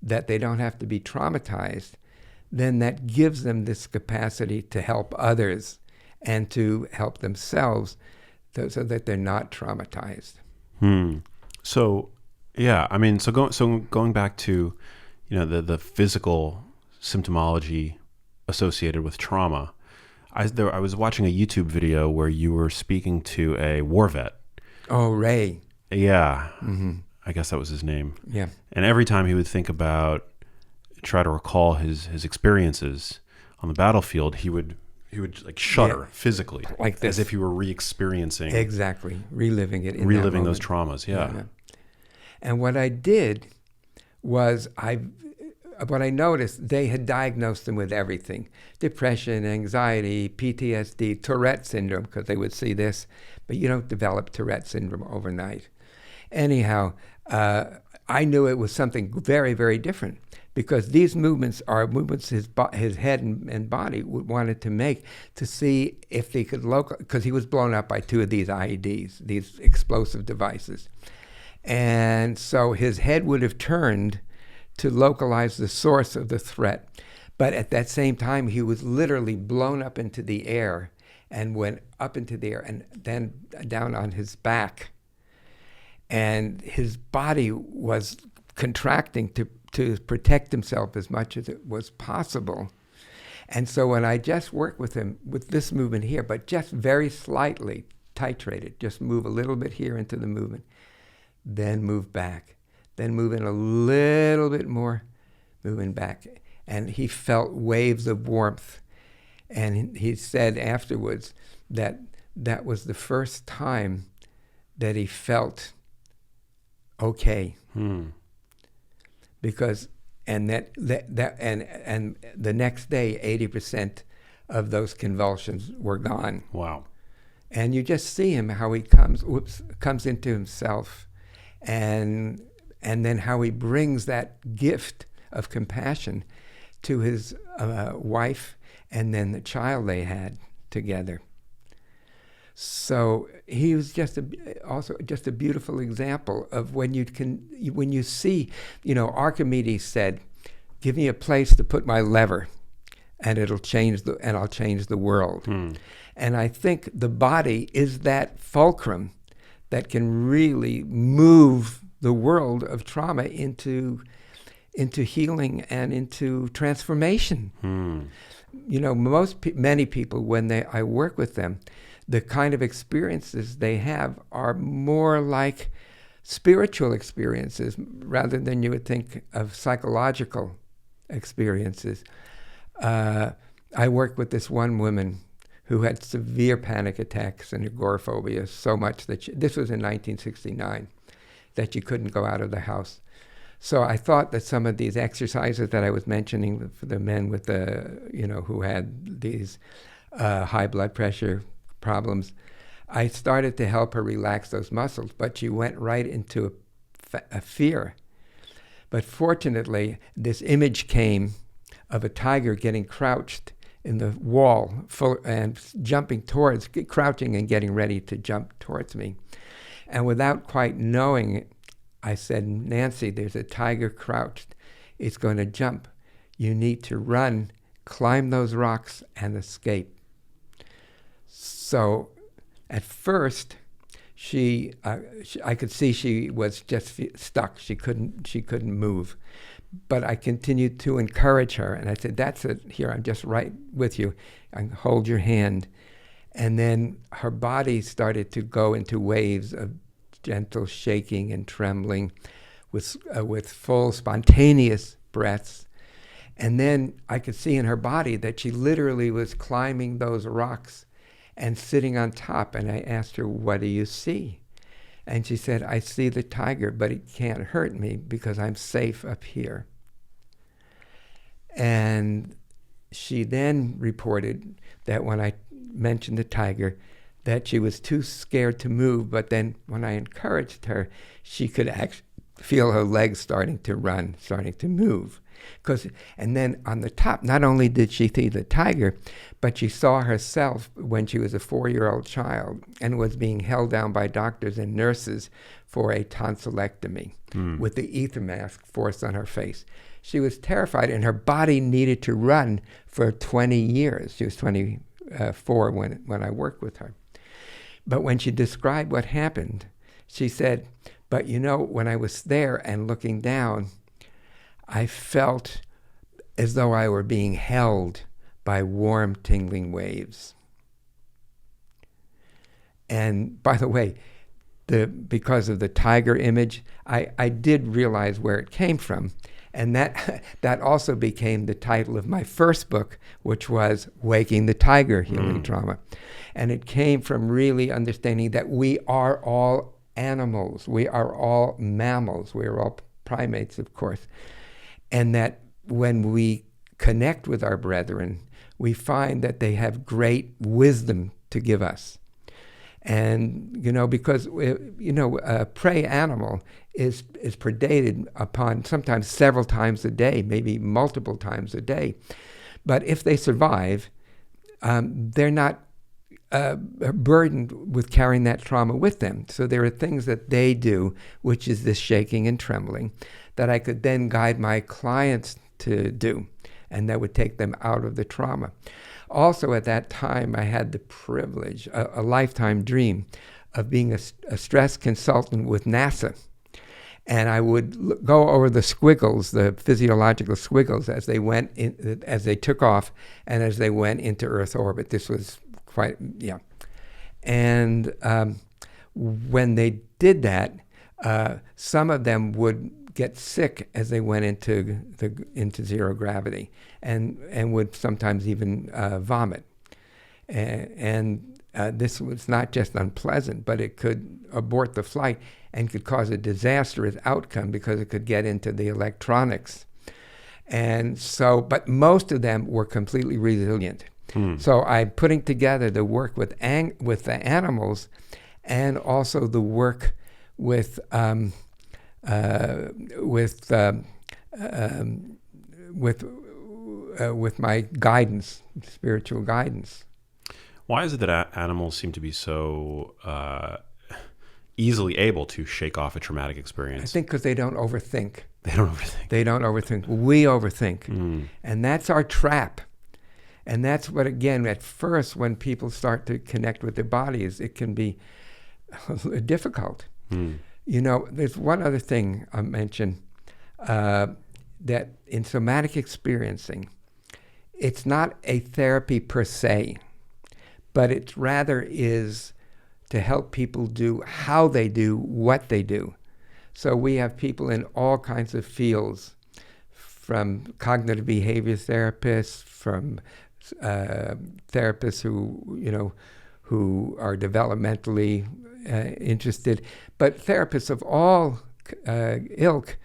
that they don't have to be traumatized, then that gives them this capacity to help others and to help themselves so that they're not traumatized. So, yeah, I mean, going back to, the physical symptomology associated with trauma, I was watching a YouTube video where you were speaking to a war vet. Oh, Ray. Yeah. I guess that was his name. Yeah. And every time he would try to recall his experiences, on the battlefield, he would like shudder physically, like this, as if he were re-experiencing, exactly, reliving it, reliving those traumas. Yeah. And what I did was what I noticed, they had diagnosed him with everything: depression, anxiety, PTSD, Tourette syndrome, because they would see this, but you don't develop Tourette syndrome overnight. Anyhow, I knew it was something very, very different, because these movements are movements his head and body wanted to make to see if they could because he was blown up by 2 of these IEDs, these explosive devices. And so his head would have turned to localize the source of the threat. But at that same time, he was literally blown up into the air and went up into the air and then down on his back. And his body was contracting to protect himself as much as it was possible. And so when I just worked with him with this movement here, but just very slightly titrated, just move a little bit here into the movement, then move back, then move in a little bit more, moving back. And he felt waves of warmth. And he said afterwards that that was the first time that he felt okay. Because and the next day 80% of those convulsions were gone. Wow. And you just see him, how he comes into himself, and then how he brings that gift of compassion to his wife and then the child they had together. So he was also a beautiful example of when you see, Archimedes said, "Give me a place to put my lever, and I'll change the world." And I think the body is that fulcrum that can really move the world of trauma into healing and into transformation. Many people, when I work with them, the kind of experiences they have are more like spiritual experiences rather than you would think of psychological experiences. I worked with this one woman who had severe panic attacks and agoraphobia, so much that this was in 1969, that she couldn't go out of the house. So I thought that some of these exercises that I was mentioning for the men with who had these high blood pressure problems, I started to help her relax those muscles, but she went right into a fear. But fortunately, this image came of a tiger getting crouched in the wall and crouching and getting ready to jump towards me. And without quite knowing it, I said, "Nancy, there's a tiger crouched. It's going to jump. You need to run, climb those rocks, and escape." So at first, I could see she was just stuck. She couldn't move. But I continued to encourage her, and I said, "That's it. Here, I'm just right with you. I can hold your hand." And then her body started to go into waves of gentle shaking and trembling, with full spontaneous breaths. And then I could see in her body that she literally was climbing those rocks and sitting on top. And I asked her, "What do you see?" And she said, "I see the tiger, but it can't hurt me because I'm safe up here." And she then reported that when I mentioned the tiger, that she was too scared to move, but then when I encouraged her, she could actually feel her legs starting to run, starting to move. And then on the top, not only did she see the tiger, but she saw herself when she was a 4-year-old child and was being held down by doctors and nurses for a tonsillectomy with the ether mask forced on her face. She was terrified, and her body needed to run for 20 years. She was 24 when I worked with her. But when she described what happened, she said, "But when I was there and looking down, I felt as though I were being held by warm, tingling waves." And by the way, because of the tiger image, I did realize where it came from. And that also became the title of my first book, which was Waking the Tiger, Healing Trauma. And it came from really understanding that we are all animals. We are all mammals. We are all primates, of course. And that when we connect with our brethren, we find that they have great wisdom to give us. And, because, a prey animal is predated upon sometimes several times a day, maybe multiple times a day. But if they survive, they're not burdened with carrying that trauma with them. So there are things that they do, which is this shaking and trembling, that I could then guide my clients to do, and that would take them out of the trauma. Also, at that time, I had the privilege, a lifetime dream, of being a stress consultant with NASA. And I would go over the squiggles, the physiological squiggles, as they took off and as they went into Earth orbit. This was quite, yeah. And when they did that, some of them would get sick as they went into zero gravity, and would sometimes even vomit. And this was not just unpleasant, but it could abort the flight and could cause a disastrous outcome because it could get into the electronics. And so, but most of them were completely resilient. So I'm putting together the work with the animals, and also the work with my guidance, spiritual guidance. Why is it that animals seem to be so easily able to shake off a traumatic experience? I think because they don't overthink. They don't overthink. They don't overthink. We overthink. And that's our trap. And that's what, again, at first, when people start to connect with their bodies, it can be difficult. There's one other thing I'll mention, that in somatic experiencing, it's not a therapy per se, but it rather is to help people do how they do what they do. So we have people in all kinds of fields, from cognitive behavior therapists, from therapists who are developmentally interested, but therapists of all ilk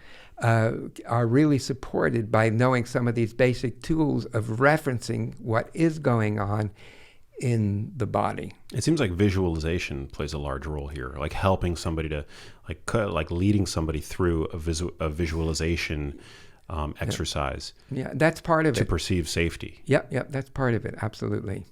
are really supported by knowing some of these basic tools of referencing what is going on in the body. It seems like visualization plays a large role here, like helping somebody to, like leading somebody through a visualization exercise. Yeah, that's part of it. To perceive safety. Yep, that's part of it. Absolutely.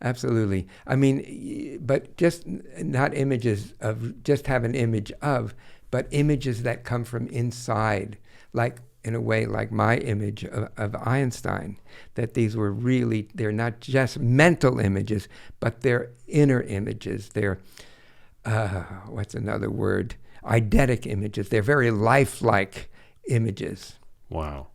Absolutely. I mean, but just not images of, just have an image of, but images that come from inside, like in a way like my image of Einstein, that these were really, they're not just mental images, but they're inner images. They're, what's another word? Eidetic images. They're very lifelike images. Wow.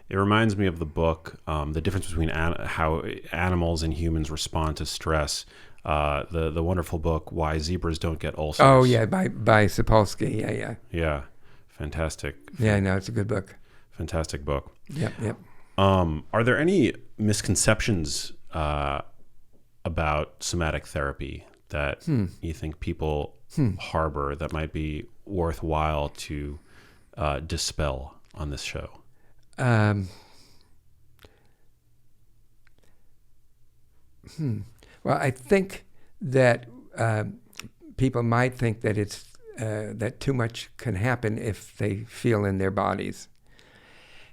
It reminds me of the book, The Difference Between How Animals and Humans Respond to Stress. The wonderful book, Why Zebras Don't Get Ulcers. Oh, yeah, by Sapolsky. Yeah. Yeah. Fantastic. Yeah, I know. It's a good book. Fantastic book. Yep. Are there any misconceptions about somatic therapy that you think people harbor that might be worthwhile to dispel on this show? Well, I think that people might think that it's that too much can happen if they feel in their bodies,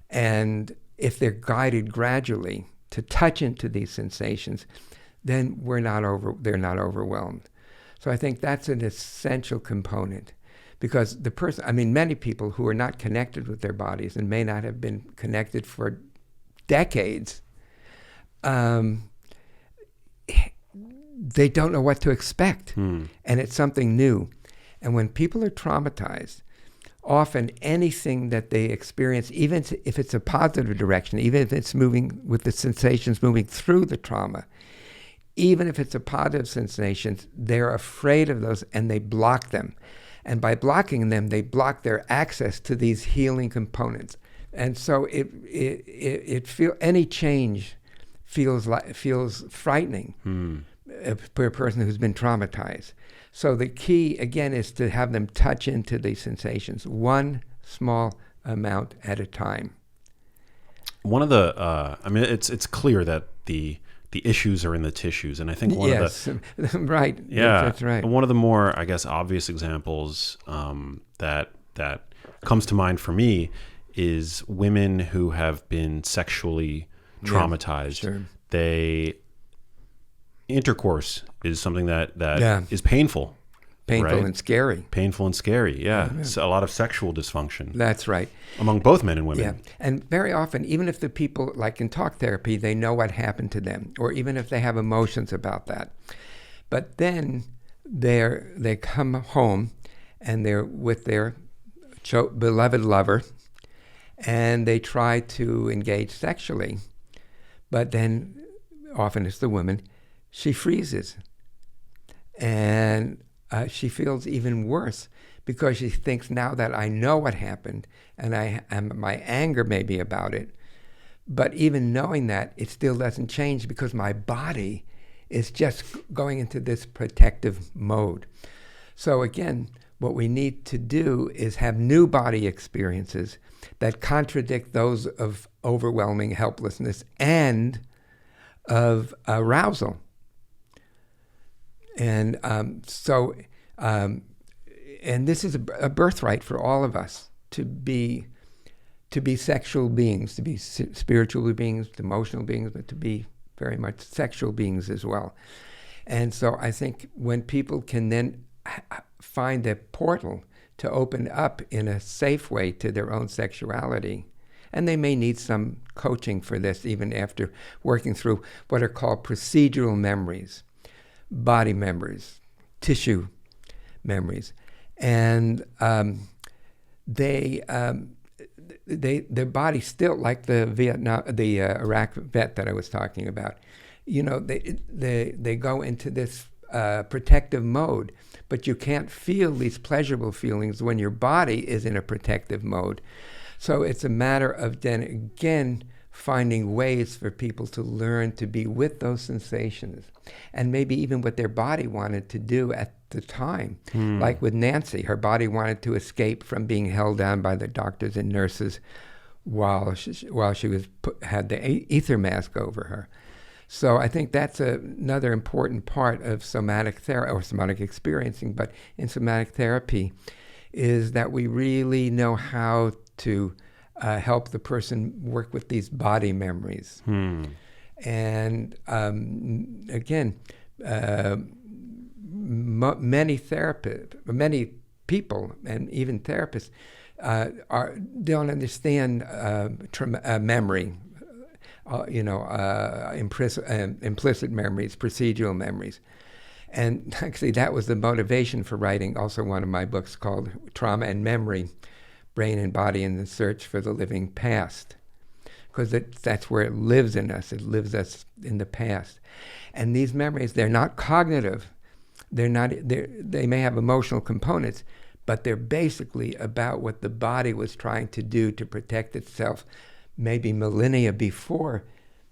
and if they're guided gradually to touch into these sensations, then they're not overwhelmed. So I think that's an essential component. Because the person, I mean, many people who are not connected with their bodies and may not have been connected for decades, they don't know what to expect. And it's something new. And when people are traumatized, often anything that they experience, even if it's a positive direction, even if it's moving with the sensations moving through the trauma, even if it's a positive sensation, they're afraid of those and they block them. And by blocking them, they block their access to these healing components. And so any change feels frightening for a person who's been traumatized. So the key again is to have them touch into these sensations, one small amount at a time. One of the, I mean, it's clear that the issues are in the tissues, and I think one of the right, yeah, that's right. One of the more, I guess, obvious examples that comes to mind for me is women who have been sexually traumatized. Sure. Intercourse is something that is painful. Painful right? and scary. Painful and scary, yeah. So a lot of sexual dysfunction. That's right. Among both men and women. Yeah. And very often, even if the people, like in talk therapy, they know what happened to them, or even if they have emotions about that. But then they come home and they're with their beloved lover, and they try to engage sexually. But then, often it's the woman, she freezes. And she feels even worse because she thinks, now that I know what happened and my anger may be about it, but even knowing that, it still doesn't change because my body is just going into this protective mode. So again, what we need to do is have new body experiences that contradict those of overwhelming helplessness and of arousal. And and this is a birthright for all of us to be sexual beings, to be spiritual beings, emotional beings, but to be very much sexual beings as well. And so I think when people can then find a portal to open up in a safe way to their own sexuality, and they may need some coaching for this even after working through what are called procedural memories, body memories, tissue memories, and their body still, like the Iraq vet that I was talking about, they go into this protective mode, but you can't feel these pleasurable feelings when your body is in a protective mode. So it's a matter of then again finding ways for people to learn to be with those sensations, and maybe even what their body wanted to do at the time. Like with Nancy, her body wanted to escape from being held down by the doctors and nurses while she had the ether mask over her. So I think that's another important part of somatic therapy or somatic experiencing, but in somatic therapy, is that we really know how to help the person work with these body memories. And again, many people, and even therapists, don't understand memory. Implicit memories, procedural memories. And actually that was the motivation for writing also one of my books called Trauma and Memory, Brain and Body in the Search for the Living Past. Because that's where it lives in us. It lives us in the past. And these memories, they're not cognitive. They may have emotional components, but they're basically about what the body was trying to do to protect itself maybe millennia before,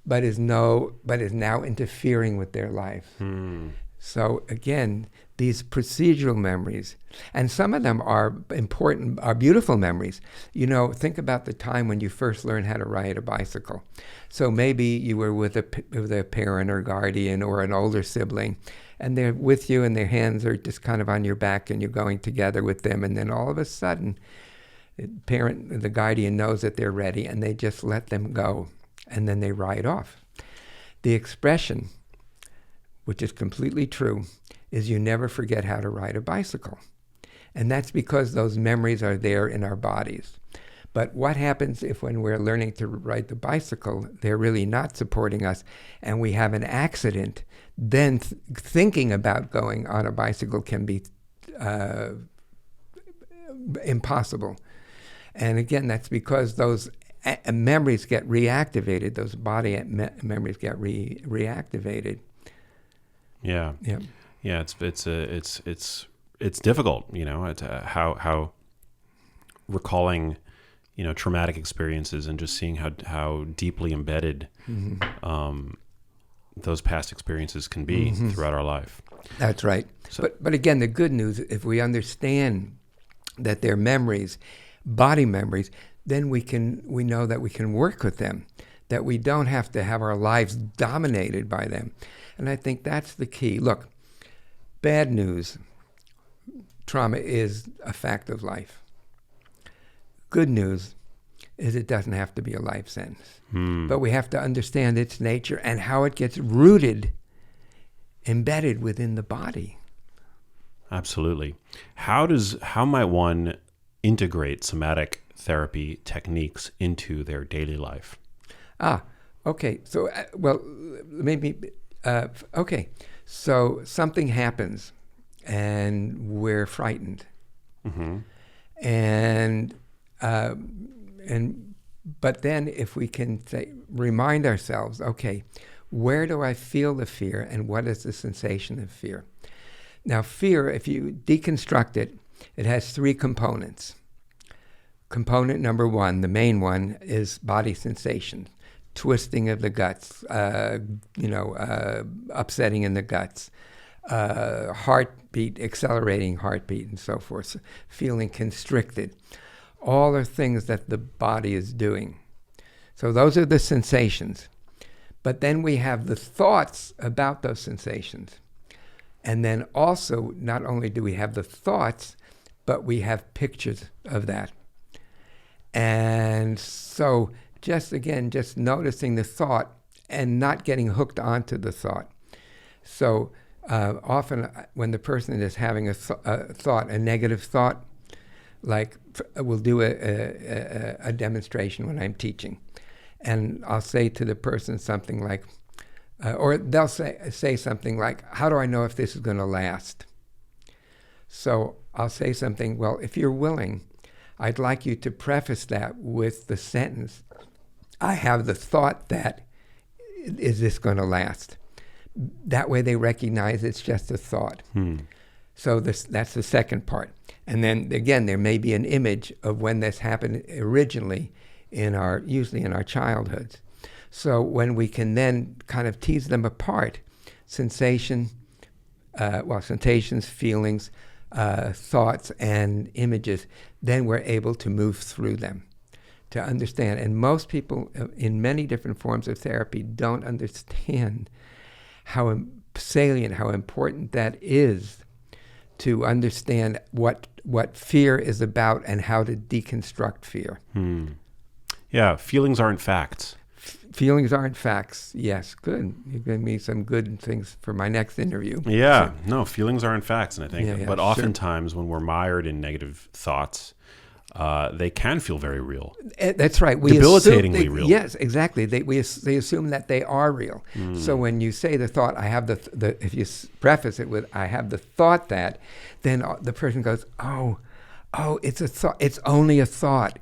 but is now interfering with their life. So again, these procedural memories, and some of them are important, are beautiful memories. Think about the time when you first learned how to ride a bicycle. So maybe you were with a parent or guardian or an older sibling, and they're with you and their hands are just kind of on your back and you're going together with them, and then all of a sudden, the guardian knows that they're ready and they just let them go, and then they ride off. The expression, which is completely true, is you never forget how to ride a bicycle. And that's because those memories are there in our bodies. But what happens if when we're learning to ride the bicycle, they're really not supporting us and we have an accident, then thinking about going on a bicycle can be impossible. And again, that's because those memories get reactivated, those body memories get reactivated. Yeah. It's difficult, how recalling, traumatic experiences, and just seeing how deeply embedded those past experiences can be throughout our life. That's right. So, but again, the good news, if we understand that they're memories, body memories, then we know that we can work with them, that we don't have to have our lives dominated by them. And I think that's the key. Look, bad news, trauma is a fact of life. Good news is it doesn't have to be a life sentence. But we have to understand its nature and how it gets rooted, embedded within the body. Absolutely. How might one integrate somatic therapy techniques into their daily life? Okay. So, okay. So something happens and we're frightened. But then if we can remind ourselves, okay, where do I feel the fear and what is the sensation of fear? Now, fear, if you deconstruct it, it has three components. Component number one, the main one, is body sensation, twisting of the guts, upsetting in the guts, heartbeat, accelerating heartbeat, and so forth, so feeling constricted. All are things that the body is doing. So those are the sensations. But then we have the thoughts about those sensations. And then also, not only do we have the thoughts, but we have pictures of that. And so just noticing the thought and not getting hooked onto the thought. So often when the person is having a thought, a negative thought, like we'll do a demonstration when I'm teaching, and I'll say to the person something like, or they'll say something like, how do I know if this is going to last? So I'll say something, well, if you're willing, I'd like you to preface that with the sentence, I have the thought that, is this going to last? That way they recognize it's just a thought. So that's the second part. And then again, there may be an image of when this happened originally usually in our childhoods. So when we can then kind of tease them apart, sensations, feelings, thoughts, and images, then we're able to move through them, to understand. And most people in many different forms of therapy don't understand how salient, how important that is to understand what fear is about and how to deconstruct fear. Yeah, feelings aren't facts. Feelings aren't facts. Yes, good. You've given me some good things for my next interview. Yeah, no, feelings aren't facts, and I think, but sure. oftentimes when we're mired in negative thoughts, they can feel very real. That's right. Debilitatingly real. Yes, exactly. They assume that they are real. So when you say the thought, I have the if you preface it with, I have the thought that, then the person goes, oh, it's a thought. It's only a thought.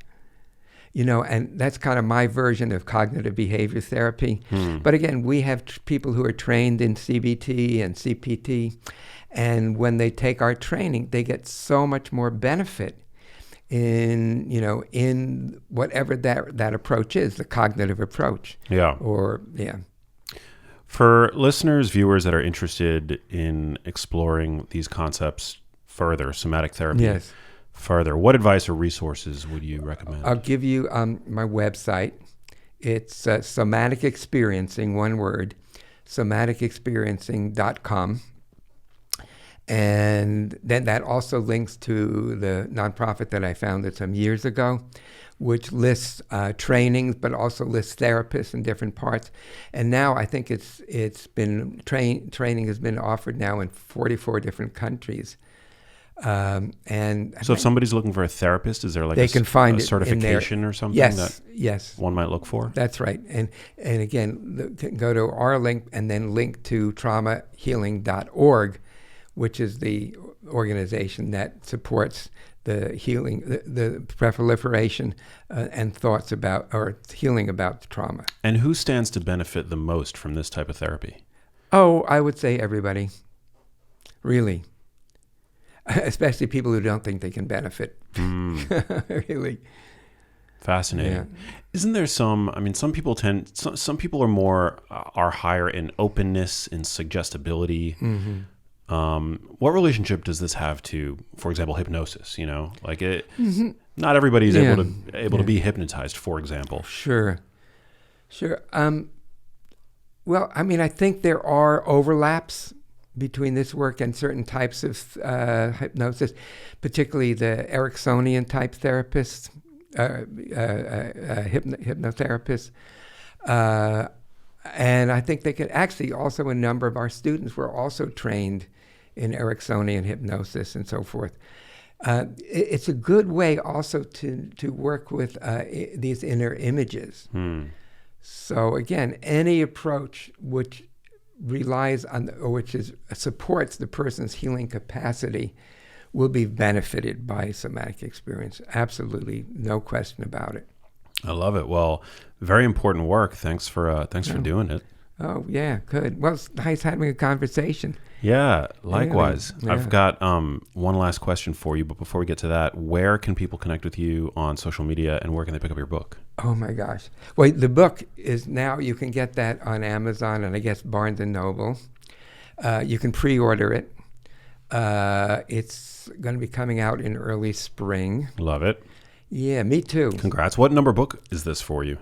And that's kind of my version of cognitive behavior therapy. But again, we have people who are trained in CBT and CPT, and when they take our training, they get so much more benefit in whatever that approach is, the cognitive approach. Yeah. For listeners, viewers that are interested in exploring these concepts further, somatic therapy further, what advice or resources would you recommend? I'll give you my website. It's Somatic Experiencing, one word, somaticexperiencing.com. And then that also links to the nonprofit that I founded some years ago, which lists trainings, but also lists therapists in different parts. And now I think it's been training has been offered now in 44 different countries. And so if somebody's looking for a therapist, is there like they can find a certification or something yes, one might look for? That's right. And again, go to our link and then link to traumahealing.org, which is the organization that supports the healing, the proliferation and thoughts about, or healing about trauma. And who stands to benefit the most from this type of therapy? Oh, I would say everybody, really. Especially people who don't think they can benefit. Really. Fascinating. Yeah. Isn't there some? I mean, some people are higher in openness and suggestibility. What relationship does this have to, for example, hypnosis? You know, like it. Not everybody's able to be hypnotized, for example. Sure. Well, I mean, I think there are overlaps between this work and certain types of hypnosis, particularly the Ericksonian type therapists, hypnotherapists. And I think they could actually also, a number of our students were also trained in Ericksonian hypnosis and so forth. It's a good way also to work with these inner images. So again, any approach which relies on, or which supports the person's healing capacity will be benefited by somatic experience. Absolutely, no question about it. I love it. Well, very important work. Thanks for doing it. Oh yeah, good. Well, it's nice having a conversation. Yeah, likewise. Yeah. I've got one last question for you, but before we get to that, where can people connect with you on social media, and where can they pick up your book? Oh my gosh. Well, the book is now, you can get that on Amazon and I guess Barnes & Noble. You can pre-order it. It's going to be coming out in early spring. Love it. Yeah, me too. Congrats. What number book is this for you?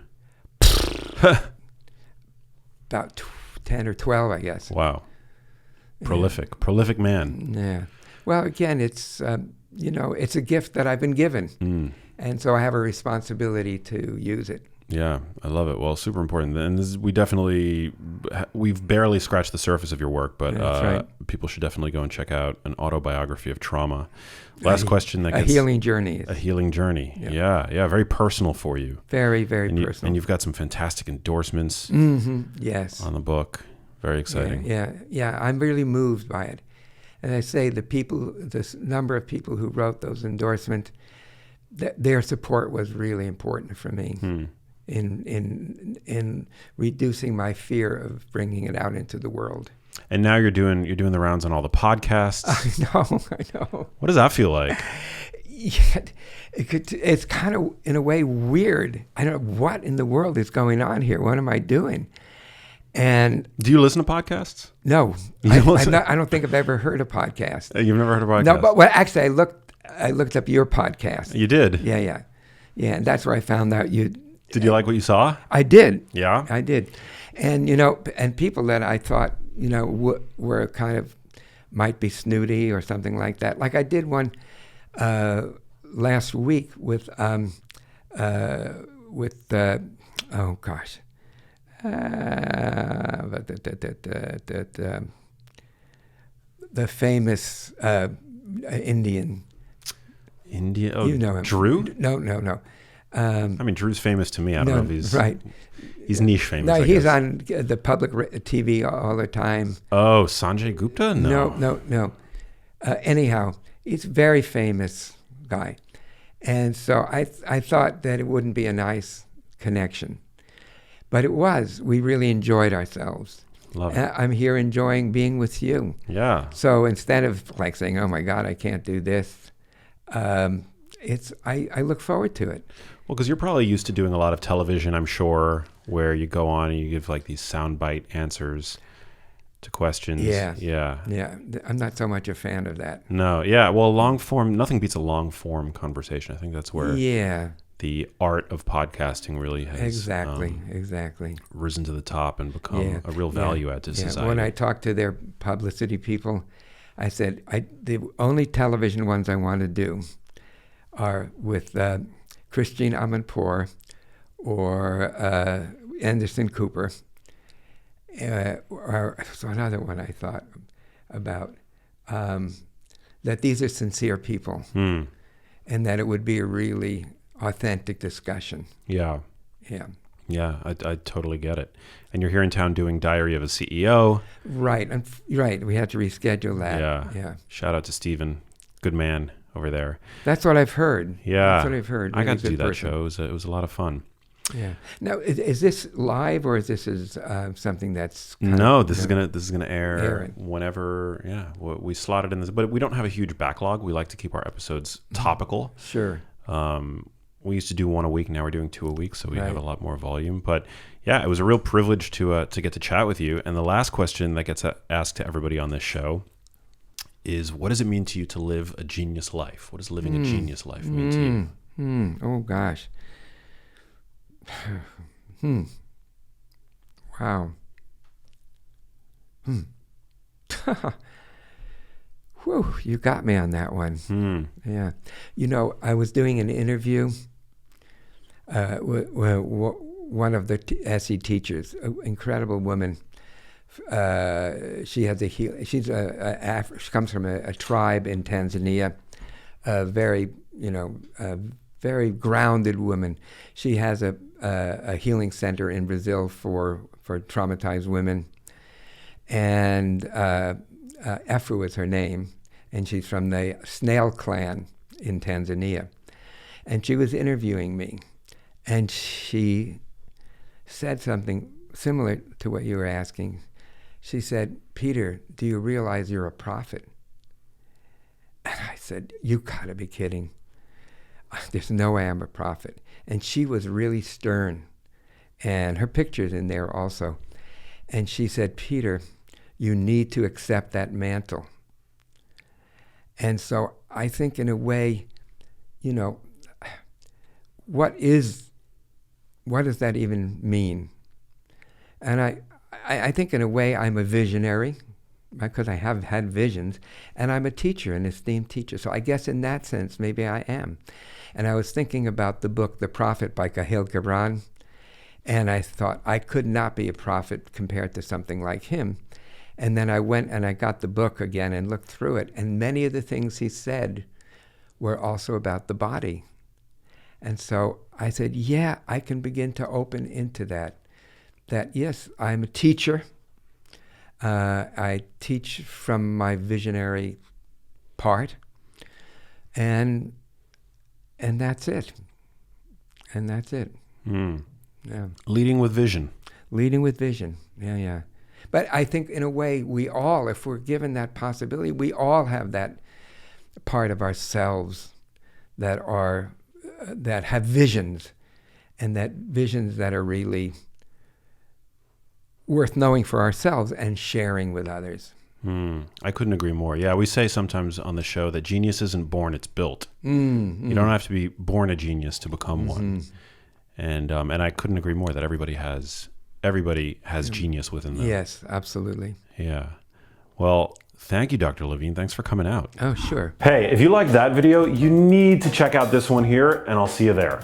About 10 or 12, I guess. Wow. Prolific man. Yeah. Well, again, it's it's a gift that I've been given, and so I have a responsibility to use it. Yeah, I love it. Well, super important. And we've barely scratched the surface of your work, but right. People should definitely go and check out An Autobiography of Trauma. Last question. A healing journey. A healing journey. Yeah. Very personal for you. Very, very personal. And you've got some fantastic endorsements. Yes. On the book. Very exciting. Yeah. I'm really moved by it. And I say this number of people who wrote those endorsements, their support was really important for me in reducing my fear of bringing it out into the world. And now you're doing the rounds on all the podcasts. I know. What does that feel like? Yeah, it's kind of, in a way, weird. I don't know what in the world is going on here. What am I doing? And do you listen to podcasts? No, I don't think I've ever heard a podcast. You've never heard a podcast? No, but actually, I looked up your podcast. You did? Yeah, and that's where I found out you. Did you like what you saw? I did. Yeah, I did, and and people that I thought were kind of might be snooty or something like that. Like I did one last week with the famous Indian. India? Oh, you know him. Drew? No. I mean, Drew's famous to me. I don't know if he's right. He's niche famous. No, I he's guess. on the public TV all the time. Oh, Sanjay Gupta? No. Anyhow, he's a very famous guy, and so I thought that it wouldn't be a nice connection. But it was. We really enjoyed ourselves. Love it. I'm here enjoying being with you. Yeah. So instead of like saying, "Oh my God, I can't do this," I look forward to it. Well, because you're probably used to doing a lot of television, I'm sure, where you go on and you give like these soundbite answers to questions. Yeah. I'm not so much a fan of that. No. Yeah. Well, long form. Nothing beats a long form conversation. I think that's where. Yeah. The art of podcasting really has exactly risen to the top and become a real value add to society. When I talked to their publicity people, I said the only television ones I want to do are with Christine Amanpour or Anderson Cooper. Or so another one I thought about, that these are sincere people and that it would be a really authentic discussion. Yeah, I totally get it. And you're here in town doing Diary of a CEO. Right. We had to reschedule that. Yeah. Shout out to Stephen, good man over there. That's what I've heard. Yeah, that's what I've heard. I got to do that show. It was a lot of fun. Yeah. Now, is this live or is this something that's this is gonna air whenever? Yeah, we slotted in this, but we don't have a huge backlog. We like to keep our episodes topical. Sure. we used to do one a week. Now we're doing 2 a week, so we Right. have a lot more volume. But yeah, it was a real privilege to get to chat with you. And the last question that gets asked to everybody on this show is, what does it mean to you to live a genius life? What does living a genius life mean to you? Oh gosh. Wow. Whew, you got me on that one. Yeah. You know, I was doing an interview with one of the SE teachers, an incredible woman. She comes from a tribe in Tanzania, a very grounded woman. She has a healing center in Brazil for traumatized women, and Efu is her name, and she's from the Snail clan in Tanzania. And she was interviewing me, and she said something similar to what you were asking. She said, "Peter, do you realize you're a prophet?" And I said, "You gotta be kidding. There's no way I'm a prophet." And she was really stern, and her picture's in there also. And she said, "Peter, you need to accept that mantle." And so I think in a way, you know, what does that even mean? And I think in a way I'm a visionary, because I have had visions, and I'm a teacher, an esteemed teacher. So I guess in that sense, maybe I am. And I was thinking about the book, The Prophet by Kahlil Gibran, and I thought I could not be a prophet compared to something like him. And then I went and I got the book again and looked through it, and many of the things he said were also about the body. And so I said, yeah, I can begin to open into that yes, I'm a teacher. I teach from my visionary part, and that's it. And that's it. Yeah. Leading with vision. Leading with vision. Yeah. But I think in a way we all, if we're given that possibility, we all have that part of ourselves that have visions, and that visions that are really worth knowing for ourselves and sharing with others. I couldn't agree more. Yeah, we say sometimes on the show that genius isn't born, it's built. You don't have to be born a genius to become one. And I couldn't agree more that everybody has genius within them. Yes, absolutely. Yeah. Well, thank you, Dr. Levine. Thanks for coming out. Oh, sure. Hey, if you liked that video, you need to check out this one here, and I'll see you there.